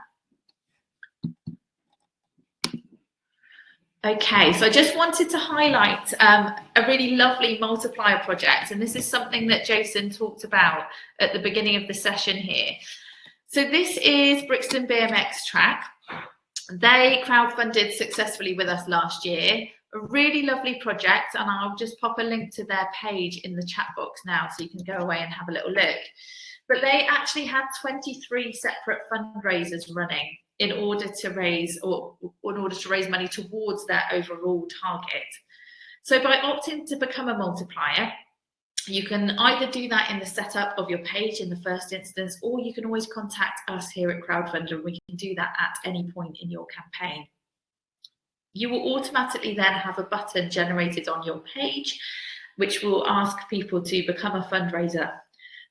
Okay, so I just wanted to highlight a really lovely multiplier project, and this is something that Jason talked about at the beginning of the session here. So this is Brixton BMX track. They crowdfunded successfully with us last year, a really lovely project, and I'll just pop a link to their page in the chat box now so you can go away and have a little look. But they actually had 23 separate fundraisers running in order to raise money towards their overall target. So by opting to become a multiplier, you can either do that in the setup of your page in the first instance, or you can always contact us here at Crowdfunder. We can do that at any point in your campaign. You will automatically then have a button generated on your page, which will ask people to become a fundraiser.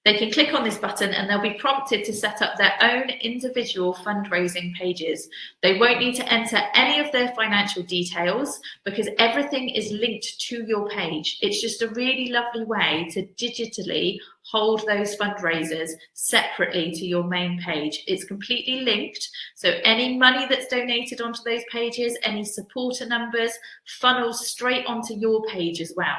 They can click on this button and they'll be prompted to set up their own individual fundraising pages. They won't need to enter any of their financial details because everything is linked to your page. It's just a really lovely way to digitally hold those fundraisers separately to your main page. It's completely linked. So any money that's donated onto those pages, any supporter numbers, funnels straight onto your page as well.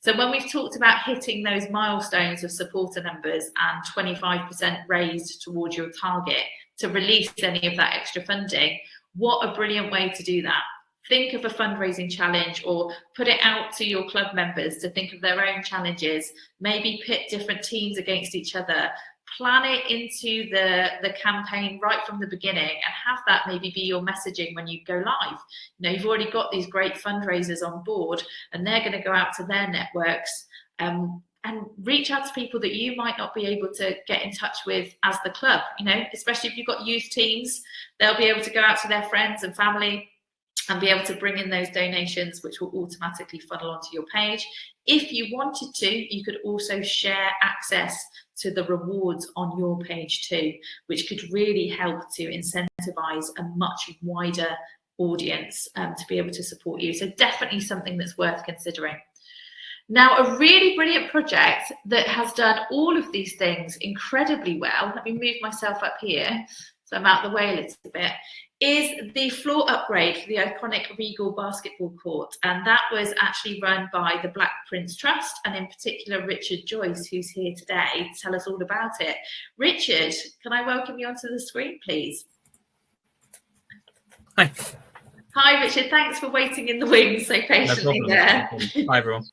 So when we've talked about hitting those milestones of supporter numbers and 25% raised towards your target to release any of that extra funding, what a brilliant way to do that. Think of a fundraising challenge or put it out to your club members to think of their own challenges, maybe pit different teams against each other, plan it into the campaign right from the beginning and have that maybe be your messaging when you go live. You know, you've already got these great fundraisers on board and they're going to go out to their networks and reach out to people that you might not be able to get in touch with as the club, you know, especially if you've got youth teams, they'll be able to go out to their friends and family and be able to bring in those donations, which will automatically funnel onto your page. If you wanted to, you could also share access to the rewards on your page too, which could really help to incentivize a much wider audience to be able to support you. So definitely something that's worth considering. Now, a really brilliant project that has done all of these things incredibly well, let me move myself up here so I'm out of the way a little bit, is the floor upgrade for the iconic Regal basketball court. And that was actually run by the Black Prince Trust, and in particular, Richard Joyce, who's here today to tell us all about it. Richard, can I welcome you onto the screen, please? Hi. Hi, Richard. Thanks for waiting in the wings so patiently there. Hi, everyone.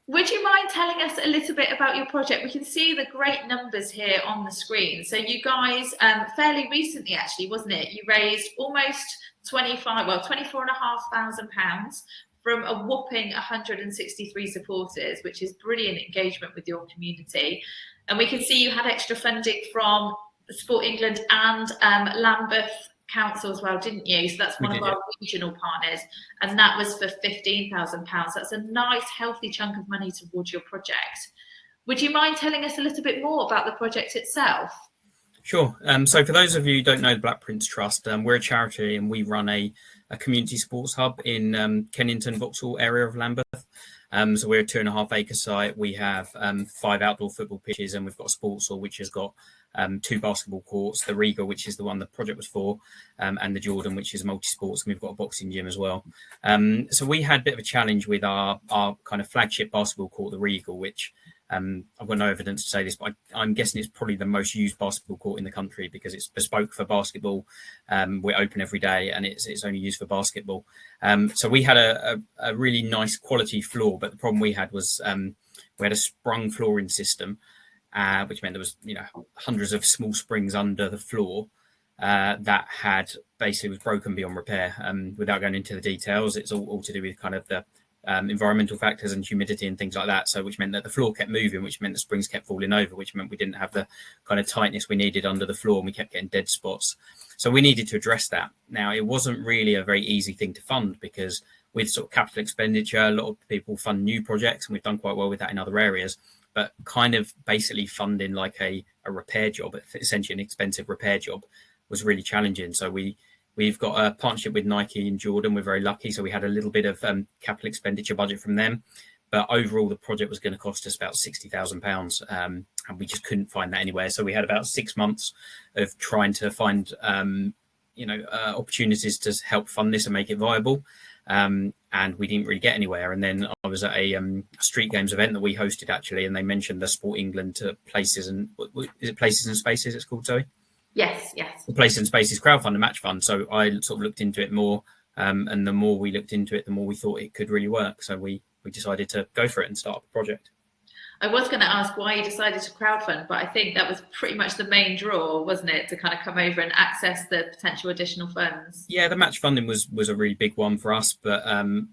Would you mind telling us a little bit about your project? We can see the great numbers here on the screen. So you guys, fairly recently actually, wasn't it? You raised almost £24,500 from a whopping 163 supporters, which is brilliant engagement with your community. And we can see you had extra funding from Sport England and Lambeth Council as well, didn't you? So that's one of our regional partners, and that was for £15,000. That's a nice healthy chunk of money towards your project. Would you mind telling us a little bit more about the project itself? Sure. So for those of you who don't know the Black Prince Trust, we're a charity and we run a community sports hub in Kennington, Vauxhall area of Lambeth. So we're a 2.5 acre site. We have 5 outdoor football pitches, and we've got a sports hall which has got 2 basketball courts, the Regal, which is the one the project was for, and the Jordan, which is multi-sports, and we've got a boxing gym as well. So we had a bit of a challenge with our kind of flagship basketball court, the Regal, which I've got no evidence to say this, but I'm guessing it's probably the most used basketball court in the country because it's bespoke for basketball. We're open every day and it's only used for basketball. So we had a really nice quality floor, but the problem we had was We had a sprung flooring system, which meant there was, hundreds of small springs under the floor that had basically was broken beyond repair. Without going into the details, it's all to do with kind of the environmental factors and humidity and things like that. So which meant that the floor kept moving, which meant the springs kept falling over, which meant we didn't have the kind of tightness we needed under the floor, and we kept getting dead spots. So we needed to address that. Now, it wasn't really a very easy thing to fund, because with sort of capital expenditure, a lot of people fund new projects, and we've done quite well with that in other areas. But kind of basically funding like a repair job, essentially an expensive repair job, was really challenging. So we've got a partnership with Nike and Jordan. We're very lucky. So we had a little bit of capital expenditure budget from them. But overall, the project was going to cost us about £60,000. And we just couldn't find that anywhere. So we had about 6 months of trying to find, opportunities to help fund this and make it viable. And we didn't really get anywhere. And then I was at a street games event that we hosted, actually, and they mentioned the Sport England Places and is it Places and Spaces it's called, Zoe? Yes. The Places and Spaces crowdfund and match fund. So I sort of looked into it more, and the more we looked into it, the more we thought it could really work. So we decided to go for it and start up the project. I was going to ask why you decided to crowdfund, but I think that was pretty much the main draw, wasn't it, to kind of come over and access the potential additional funds? Yeah, the match funding was a really big one for us, but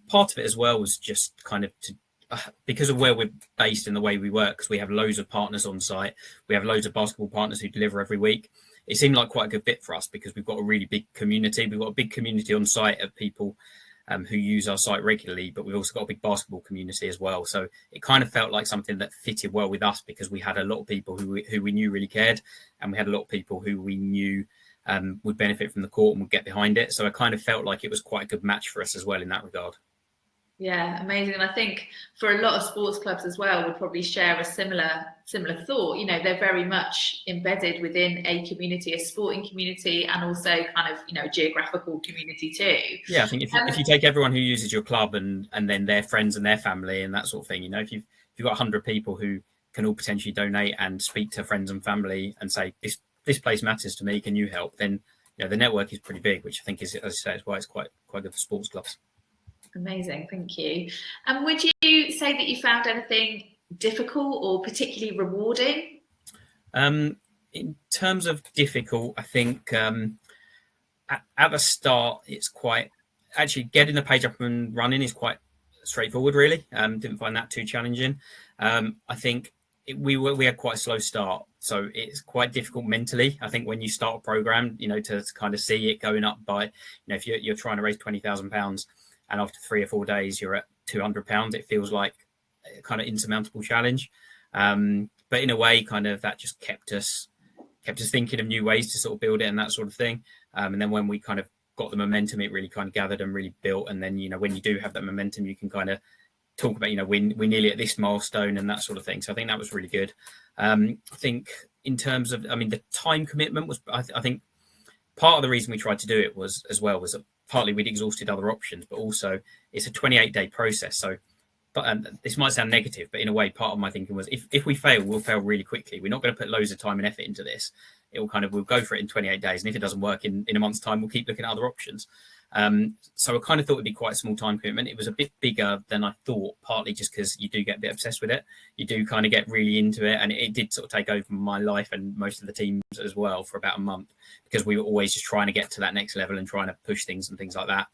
part of it as well was just kind of because of where we're based and the way we work, because we have loads of partners on site. We have loads of basketball partners who deliver every week. It seemed like quite a good fit for us because we've got a really big community. We've got a big community on site of people who use our site regularly, but we've also got a big basketball community as well. So it kind of felt like something that fitted well with us, because we had a lot of people who we knew really cared, and we had a lot of people who we knew would benefit from the court and would get behind it. So it kind of felt like it was quite a good match for us as well in that regard. Yeah, amazing. And I think for a lot of sports clubs as well would probably share a similar thought. They're very much embedded within a community, a sporting community, and also kind of, a geographical community too. Yeah, I think if you take everyone who uses your club and then their friends and their family and that sort of thing, if you've got 100 people who can all potentially donate and speak to friends and family and say, this place matters to me, can you help? Then, the network is pretty big, which I think is, as I say, is why it's quite good for sports clubs. Amazing, thank you. And would you say that you found anything difficult or particularly rewarding? In terms of difficult, I think at the start, it's quite actually getting the page up and running is quite straightforward, really. Didn't find that too challenging. I think we had quite a slow start, so it's quite difficult mentally. I think when you start a program, to kind of see it going up by, if you're trying to raise £20,000. And after 3 or 4 days, you're at £200. It feels like a kind of insurmountable challenge. But in a way, kind of that just kept us thinking of new ways to sort of build it and that sort of thing. And then when we kind of got the momentum, it really kind of gathered and really built. And then, when you do have that momentum, you can kind of talk about, we're nearly at this milestone and that sort of thing. So I think that was really good. I think in terms of, the time commitment was, I think part of the reason we tried to do it was that partly we'd exhausted other options, but also it's a 28-day process. So, but this might sound negative, but in a way, part of my thinking was if we fail, we'll fail really quickly. We're not going to put loads of time and effort into this. We'll go for it in 28 days. And if it doesn't work in a month's time, we'll keep looking at other options. So I kind of thought it'd be quite a small time commitment. It was a bit bigger than I thought, partly just because you do get a bit obsessed with it. You do kind of get really into it. And it did sort of take over my life and most of the teams as well for about a month, because we were always just trying to get to that next level and trying to push things and things like that.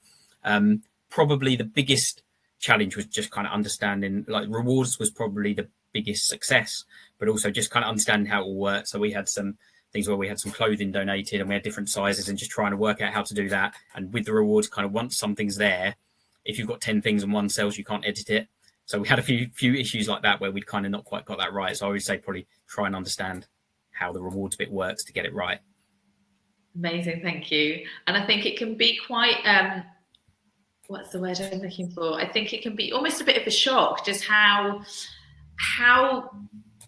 Probably the biggest challenge was just kind of understanding, like, rewards was probably the biggest success, but also just kind of understanding how it all worked. So we had some things where we had some clothing donated and we had different sizes, and just trying to work out how to do that. And with the rewards, kind of once something's there, if you've got 10 things and one sells, you can't edit it. So we had a few issues like that where we'd kind of not quite got that right. So I would say probably try and understand how the rewards bit works to get it right. Amazing, thank you. And I think it can be quite, what's the word I'm looking for? I think it can be almost a bit of a shock, just how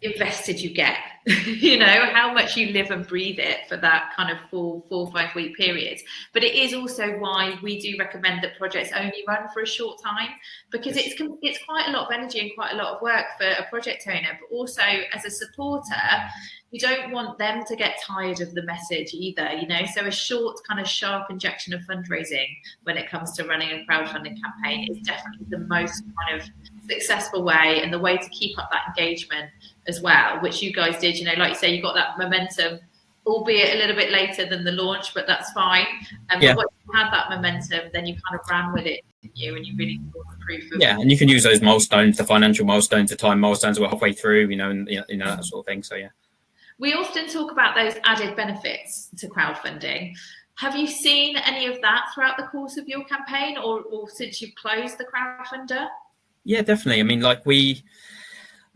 invested you get, how much you live and breathe it for that kind of 4 or 5 week period. But it is also why we do recommend that projects only run for a short time, because it's quite a lot of energy and quite a lot of work for a project owner, but also as a supporter, you don't want them to get tired of the message either, so a short kind of sharp injection of fundraising when it comes to running a crowdfunding campaign is definitely the most kind of successful way and the way to keep up that engagement as well, which you guys did. Like you say, you got that momentum, albeit a little bit later than the launch, but that's fine. But once you had that momentum, then you kind of ran with it, didn't you? And you really saw the proof of and you can use those milestones, the financial milestones, the time milestones we're halfway through, and that sort of thing. So we often talk about those added benefits to crowdfunding. Have you seen any of that throughout the course of your campaign, or since you've closed the crowdfunder? Yeah, definitely.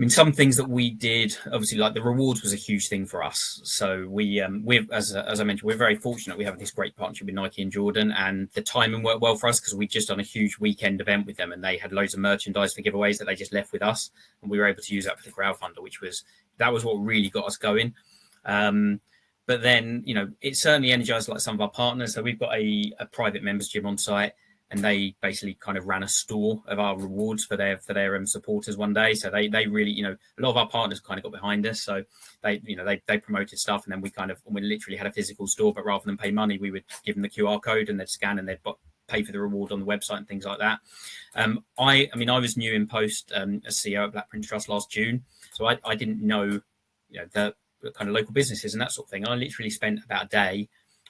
Some things that we did, obviously, like the rewards was a huge thing for us. So we're, as I mentioned, we're very fortunate. We have this great partnership with Nike and Jordan, and the timing worked well for us because we'd just done a huge weekend event with them, and they had loads of merchandise for giveaways that they just left with us, and we were able to use that for the crowdfunder, that was what really got us going. But then, it certainly energized like some of our partners. So we've got a private members gym on site, and they basically kind of ran a store of our rewards for their supporters one day. So they really, a lot of our partners kind of got behind us. So they promoted stuff, and then we literally had a physical store, but rather than pay money, we would give them the QR code and they'd scan and they'd pay for the reward on the website and things like that. I was new in post as CEO at Black Prince Trust last June. So I didn't know, the kind of local businesses and that sort of thing. I literally spent about a day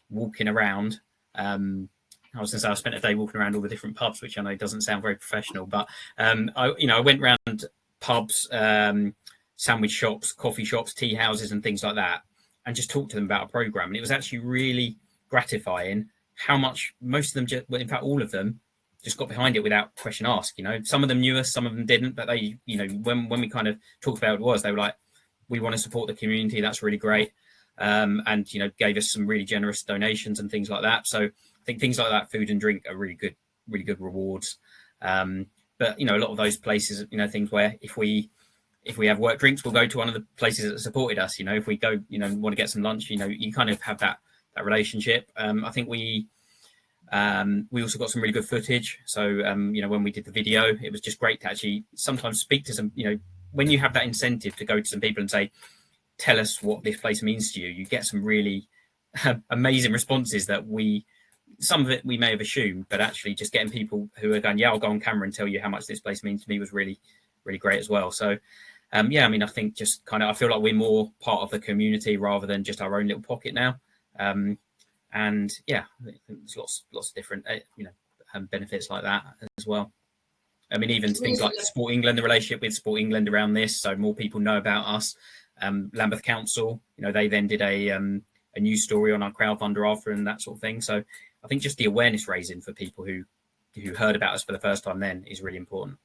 walking around. I spent a day walking around all the different pubs, which I know doesn't sound very professional, but I went around pubs, sandwich shops, coffee shops, tea houses, and things like that, and just talked to them about a program. And it was actually really gratifying how much most of them, in fact, all of them, just got behind it without question asked. Some of them knew us, some of them didn't, but they, when we kind of talked about what it was, they were like, "We want to support the community. That's really great," and gave us some really generous donations and things like that. So I think things like that, food and drink, are really good rewards. But a lot of those places, things where if we have work drinks, we'll go to one of the places that supported us. If we go, want to get some lunch, you kind of have that relationship. I think we also got some really good footage. So when we did the video, it was just great to actually sometimes speak to some. When you have that incentive to go to some people and say, "Tell us what this place means to you," you get some really amazing responses that some of it we may have assumed, but actually just getting people who are going, "Yeah, I'll go on camera and tell you how much this place means to me," was really, really great as well. So, I think just I feel like we're more part of the community rather than just our own little pocket now. And yeah, there's lots of different, benefits like that as well. Even things like Sport England, the relationship with Sport England around this, so more people know about us. Lambeth Council, they then did a news story on our crowdfunder after and that sort of thing. So I think just the awareness raising for people who heard about us for the first time then is really important.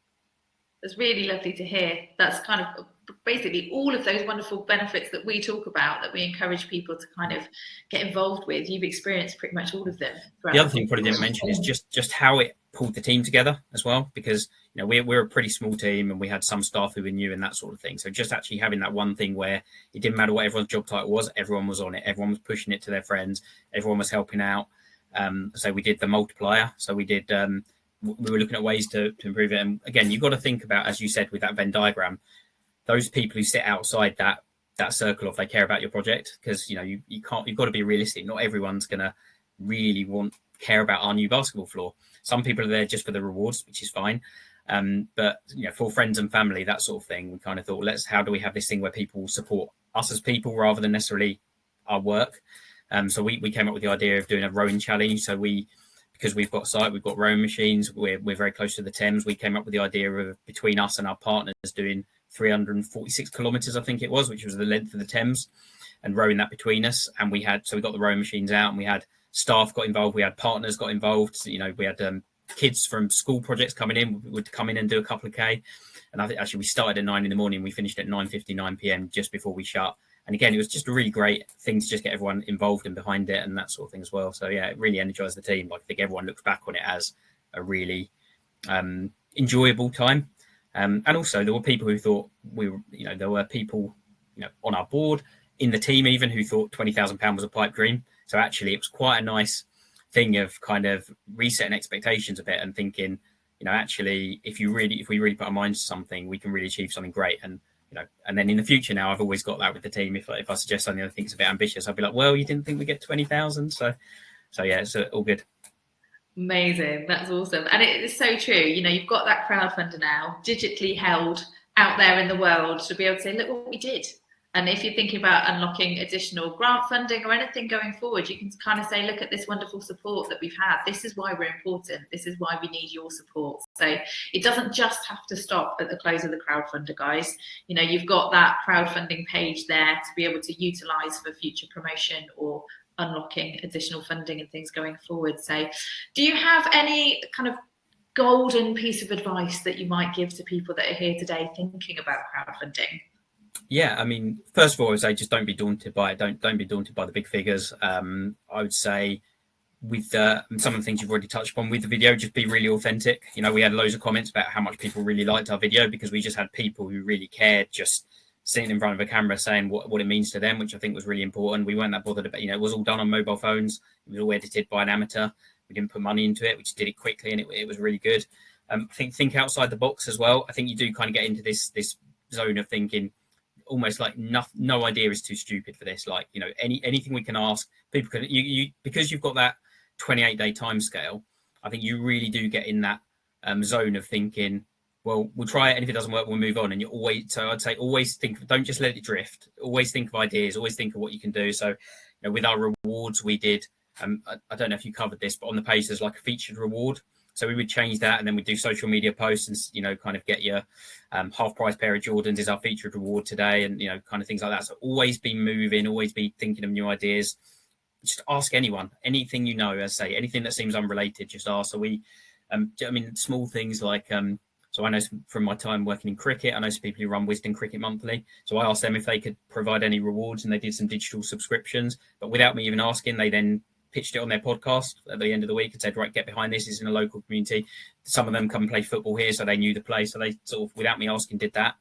It's really lovely to hear. That's kind of basically all of those wonderful benefits that we talk about, that we encourage people to kind of get involved with. You've experienced pretty much all of them. The other thing you probably didn't mention is just how it pulled the team together as well, because we're a pretty small team and we had some staff who were new and that sort of thing. So just actually having that one thing where it didn't matter what everyone's job title was, everyone was on it, everyone was pushing it to their friends, everyone was helping out. So we did the multiplier. So we did. We were looking at ways to improve it. And again, you've got to think about, as you said, with that Venn diagram, those people who sit outside that circle of they care about your project, because you've got to be realistic. Not everyone's going to really care about our new basketball floor. Some people are there just for the rewards, which is fine. But for friends and family, that sort of thing, we kind of thought, how do we have this thing where people support us as people rather than necessarily our work? So we came up with the idea of doing a rowing challenge. So because we've got a site, we've got rowing machines, we're very close to the Thames. We came up with the idea of, between us and our partners, doing 346 kilometres, I think it was, which was the length of the Thames, and rowing that between us. And we got the rowing machines out, and we had staff got involved, we had partners got involved. So, we had kids from school projects coming in, would come in and do a couple of K. And I think actually we started at 9 a.m, we finished at 9:59 p.m. just before we shut. And again, it was just a really great thing to just get everyone involved and behind it and that sort of thing as well. So yeah, it really energized the team. I think everyone looks back on it as a really enjoyable time. And also there were people who thought there were people, on our board, in the team even, who thought £20,000 was a pipe dream. So actually it was quite a nice thing of kind of resetting expectations a bit and thinking, actually, if we really put our minds to something, we can really achieve something great. And then in the future now, I've always got that with the team. If I suggest something I think is a bit ambitious, I'll be like, well, you didn't think we get 20,000. So yeah, it's all good. Amazing. That's awesome. And it is so true. You know, you've got that crowdfunder now digitally held out there in the world to be able to say, look what we did. And if you're thinking about unlocking additional grant funding or anything going forward, you can kind of say, look at this wonderful support that we've had. This is why we're important. This is why we need your support. So it doesn't just have to stop at the close of the crowdfunder, guys. You know, you've got that crowdfunding page there to be able to utilize for future promotion or unlocking additional funding and things going forward. So do you have any kind of golden piece of advice that you might give to people that are here today thinking about crowdfunding? Yeah, I mean, first of all, I would say just don't be daunted by it. Don't be daunted by the big figures. I would say with some of the things you've already touched upon with the video, just be really authentic. You know, we had loads of comments about how much people really liked our video because we just had people who really cared just sitting in front of a camera saying what it means to them, which I think was really important. We weren't that bothered about, you know, it was all done on mobile phones. It was all edited by an amateur. We didn't put money into it. We just did it quickly and it was really good. I think outside the box as well. I think you do kind of get into this zone of thinking, almost like no idea is too stupid for this. Like, you know, anything we can ask, people can, you because you've got that 28-day time scale, I think you really do get in that zone of thinking, well, we'll try it, and if it doesn't work, we'll move on. And you always, so I'd say always think, don't just let it drift. Always think of ideas, always think of what you can do. So, you know, with our rewards, we did, I don't know if you covered this, but on the page, there's like a featured reward. So we would change that, and then we'd do social media posts and, you know, kind of get your half price pair of Jordans is our featured reward today, and, you know, kind of things like that. So always be moving, always be thinking of new ideas. Just ask anyone, anything, you know, as I say, anything that seems unrelated, just ask. So we, I mean, small things like, so I know from my time working in cricket, I know some people who run Wisden Cricket Monthly. So I asked them if they could provide any rewards, and they did some digital subscriptions. But without me even asking, they then pitched it on their podcast at the end of the week and said, right, get behind this. It's in a local community. Some of them come and play football here, so they knew the place. So they sort of, without me asking, did that.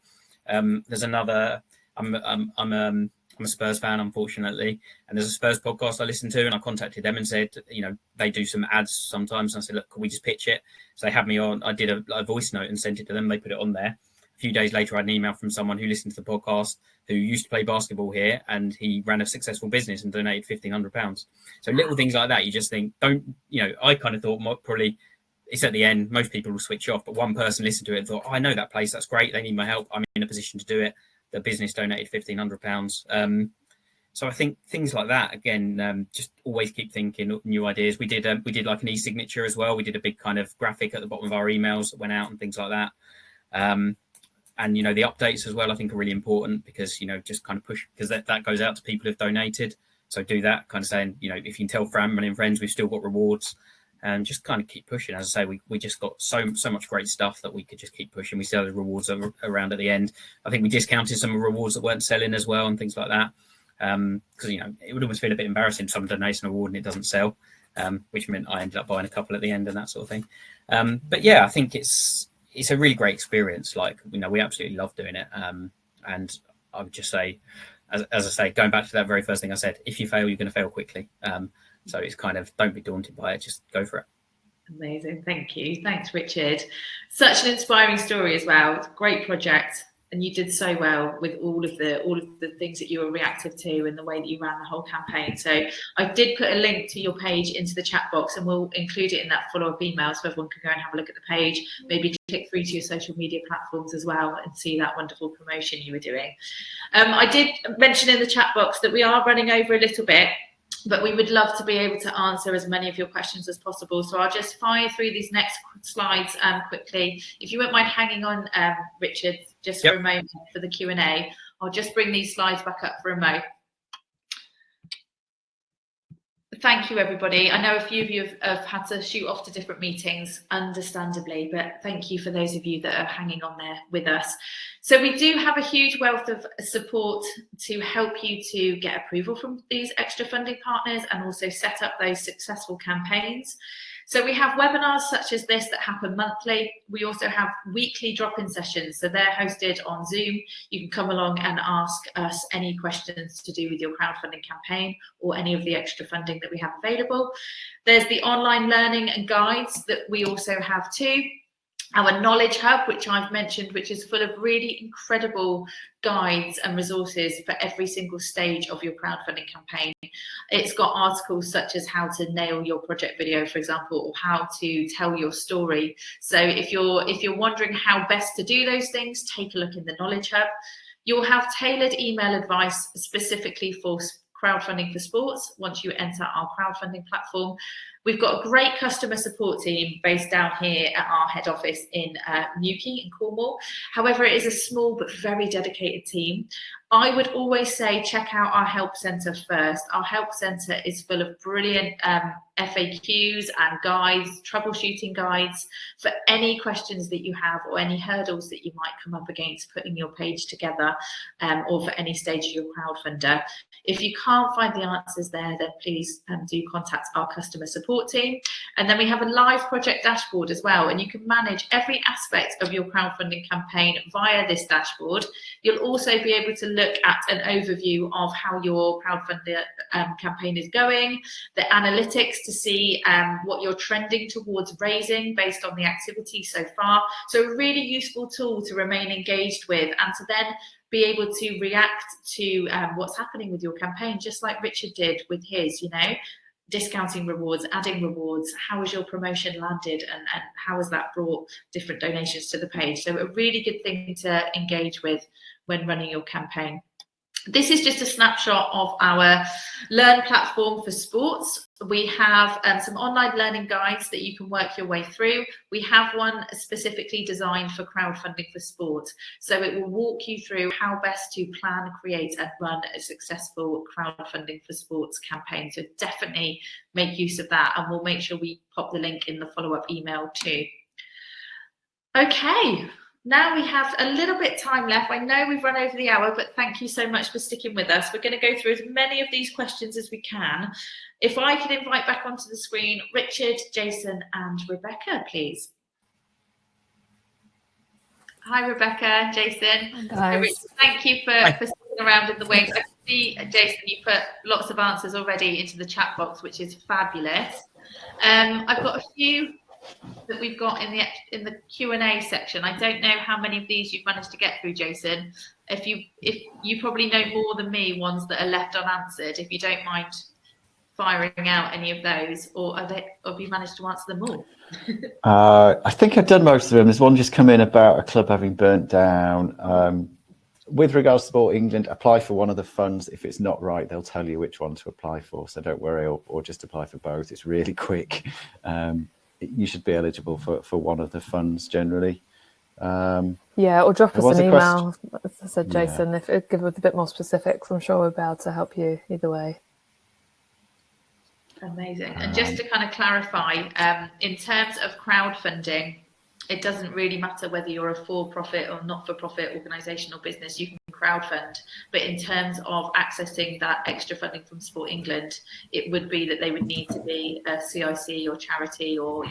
There's another, I'm a Spurs fan, unfortunately, and there's a Spurs podcast I listen to, and I contacted them and said, you know, they do some ads sometimes. And I said, look, can we just pitch it? So they had me on. I did a voice note and sent it to them. They put it on there. A few days later, I had an email from someone who listened to the podcast who used to play basketball here, and he ran a successful business and donated £1,500. So little things like that, you just think, don't, you know, I kind of thought probably it's at the end, most people will switch off, but one person listened to it and thought, oh, I know that place, that's great, they need my help, I'm in a position to do it. The business donated £1,500. So I think things like that, again, just always keep thinking new ideas. We did like an e-signature as well. We did a big kind of graphic at the bottom of our emails that went out and things like that. And, you know, the updates as well, I think are really important because, you know, just kind of push, because that goes out to people who've donated. So do that, kind of saying, you know, if you can tell family and friends, we've still got rewards, and just kind of keep pushing. As I say, we just got so much great stuff that we could just keep pushing. We still have rewards around at the end. I think we discounted some rewards that weren't selling as well and things like that. Because, you know, it would almost feel a bit embarrassing if someone donates an award and it doesn't sell, which meant I ended up buying a couple at the end and that sort of thing. But yeah, I think it's a really great experience. Like, you know, we absolutely love doing it. And I would just say, as I say, going back to that very first thing I said, if you fail, you're going to fail quickly. So it's kind of, don't be daunted by it, just go for it. Amazing. Thank you. Thanks, Richard. Such an inspiring story as well. It's a great project. And you did so well with all of the things that you were reactive to and the way that you ran the whole campaign. So I did put a link to your page into the chat box, and we'll include it in that follow-up email so everyone can go and have a look at the page. Maybe click through to your social media platforms as well and see that wonderful promotion you were doing. I did mention in the chat box that we are running over a little bit, but we would love to be able to answer as many of your questions as possible. So I'll just fire through these next slides quickly. If you wouldn't mind hanging on, Richard, just for a moment for the Q&A. I'll just bring these slides back up for a mo. Thank you, everybody. I know a few of you have had to shoot off to different meetings, understandably, but thank you for those of you that are hanging on there with us. So we do have a huge wealth of support to help you to get approval from these extra funding partners and also set up those successful campaigns. So we have webinars such as this that happen monthly. We also have weekly drop-in sessions. So they're hosted on Zoom. You can come along and ask us any questions to do with your crowdfunding campaign or any of the extra funding that we have available. There's the online learning and guides that we also have too. Our knowledge hub, which I've mentioned, which is full of really incredible guides and resources for every single stage of your crowdfunding campaign. It's got articles such as how to nail your project video, for example, or how to tell your story. So if you're wondering how best to do those things, take a look in the Knowledge Hub. You'll have tailored email advice specifically for crowdfunding for sports once you enter our crowdfunding platform. We've got a great customer support team based down here at our head office in Newquay in Cornwall. However, it is a small but very dedicated team. I would always say check out our help centre first. Our help centre is full of brilliant FAQs and guides, troubleshooting guides for any questions that you have or any hurdles that you might come up against putting your page together, or for any stage of your crowdfunder. If you can't find the answers there, then please do contact our customer support team. And then we have a live project dashboard as well, and you can manage every aspect of your crowdfunding campaign via this dashboard. You'll also be able to look at an overview of how your crowdfunding campaign is going, the analytics to see what you're trending towards raising based on the activity so far. So a really useful tool to remain engaged with and to then be able to react to what's happening with your campaign, just like Richard did with his, discounting rewards, adding rewards, how has your promotion landed, and how has that brought different donations to the page. So a really good thing to engage with when running your campaign. This is just a snapshot of our Learn platform for sports. We have some online learning guides that you can work your way through. We have one specifically designed for crowdfunding for sport. So it will walk you through how best to plan, create and run a successful crowdfunding for sports campaign. So definitely make use of that, and we'll make sure we pop the link in the follow-up email too. Okay. Now we have a little bit time left. I know we've run over the hour, but thank you so much for sticking with us. We're going to go through as many of these questions as we can. If I could invite back onto the screen, Richard, Jason and Rebecca, please. Hi, Rebecca, Jason. Hi, Richard, thank you for sticking around in the wings. I can see, Jason, you put lots of answers already into the chat box, which is fabulous. I've got a few that we've got in the Q&A section. I don't know how many of these you've managed to get through, Jason. If you probably know more than me, ones that are left unanswered, if you don't mind firing out any of those, or have you managed to answer them all? I think I've done most of them. There's one just come in about a club having burnt down. With regards to Sport England, apply for one of the funds. If it's not right, they'll tell you which one to apply for. So don't worry, or just apply for both. It's really quick. You should be eligible for one of the funds generally. Yeah, or drop us an email, as I said, Jason, yeah. If it give us a bit more specifics, I'm sure we'll be able to help you either way. Amazing. And just to kind of clarify, in terms of crowdfunding, it doesn't really matter whether you're a for-profit or not-for-profit organisation or business, you can crowdfund. But in terms of accessing that extra funding from Sport England, it would be that they would need to be a CIC or charity or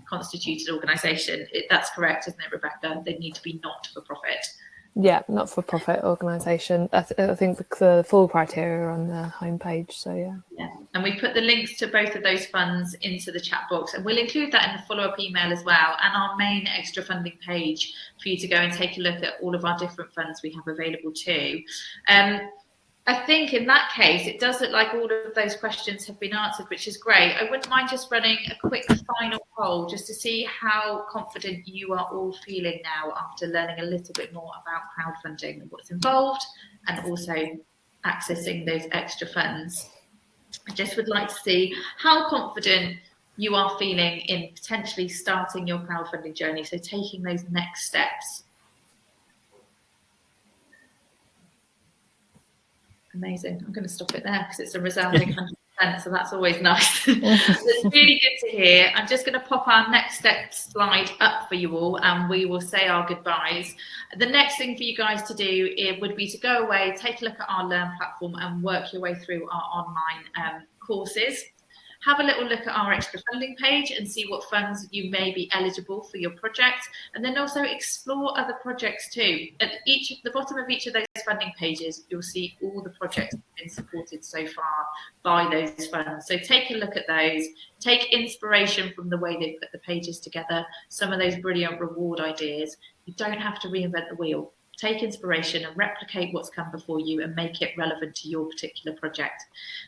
constituted organisation. That's correct, isn't it, Rebecca? They need to be not-for-profit. Yeah, not-for-profit organisation. I think the full criteria are on the homepage. So yeah. And we put the links to both of those funds into the chat box, and we'll include that in the follow-up email as well, and our main extra funding page for you to go and take a look at all of our different funds we have available too. I think in that case, it does look like all of those questions have been answered, which is great. I wouldn't mind just running a quick final poll just to see how confident you are all feeling now after learning a little bit more about crowdfunding and what's involved, and also accessing those extra funds. I just would like to see how confident you are feeling in potentially starting your crowdfunding journey, so taking those next steps. Amazing. I'm going to stop it there because it's a resounding 100%, so that's always nice. It's really good to hear. I'm just going to pop our next step slide up for you all, and we will say our goodbyes. The next thing for you guys to do would be to go away, take a look at our Learn platform and work your way through our online courses. Have a little look at our extra funding page and see what funds you may be eligible for your project, and then also explore other projects too. At the bottom of each of those funding pages, you'll see all the projects that have been supported so far by those funds. So take a look at those, take inspiration from the way they put the pages together, some of those brilliant reward ideas. You don't have to reinvent the wheel. take inspiration and replicate what's come before you and make it relevant to your particular project.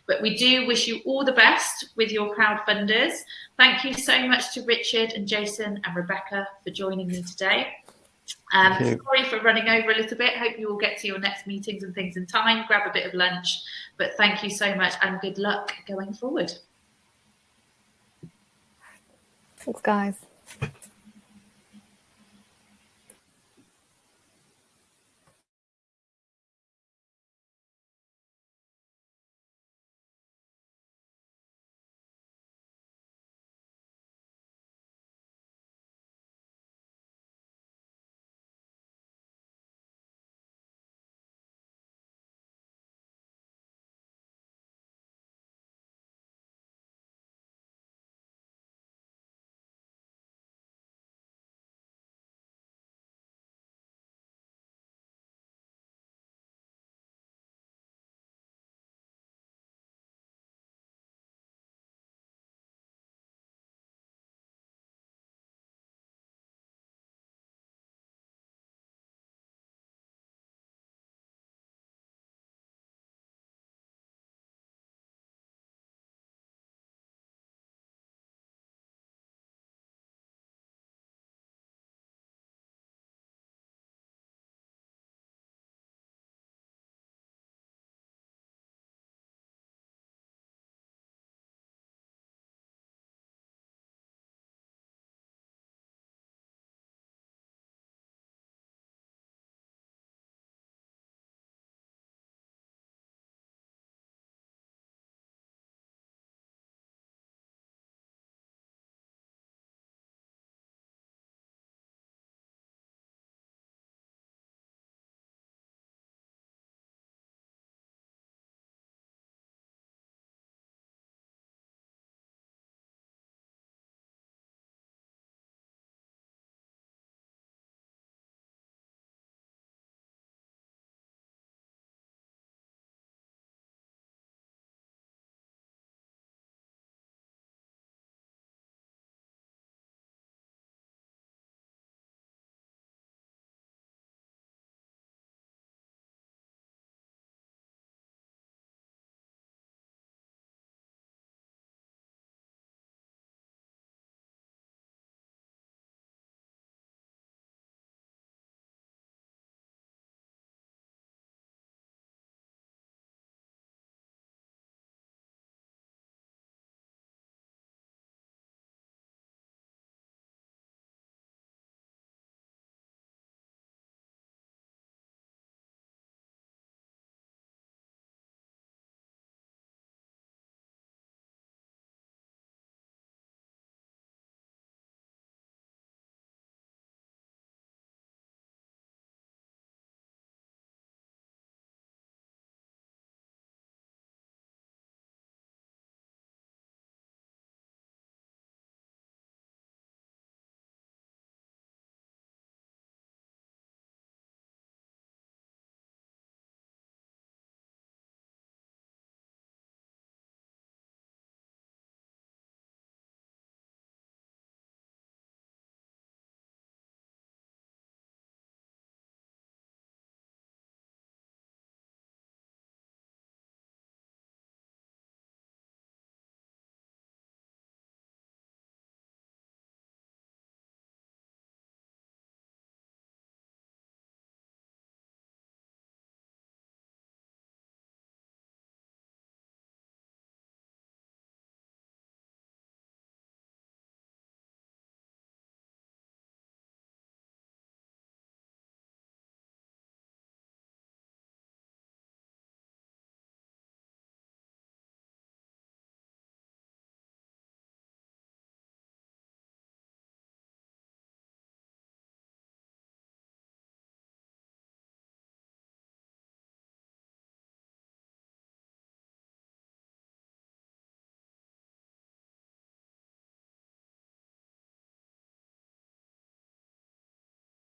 But we do wish you all the best with your crowdfunders. Thank you so much to Richard and Jason and Rebecca for joining me today. Sorry for running over a little bit. Hope you all get to your next meetings and things in time. Grab a bit of lunch. But thank you so much and good luck going forward. Thanks, guys.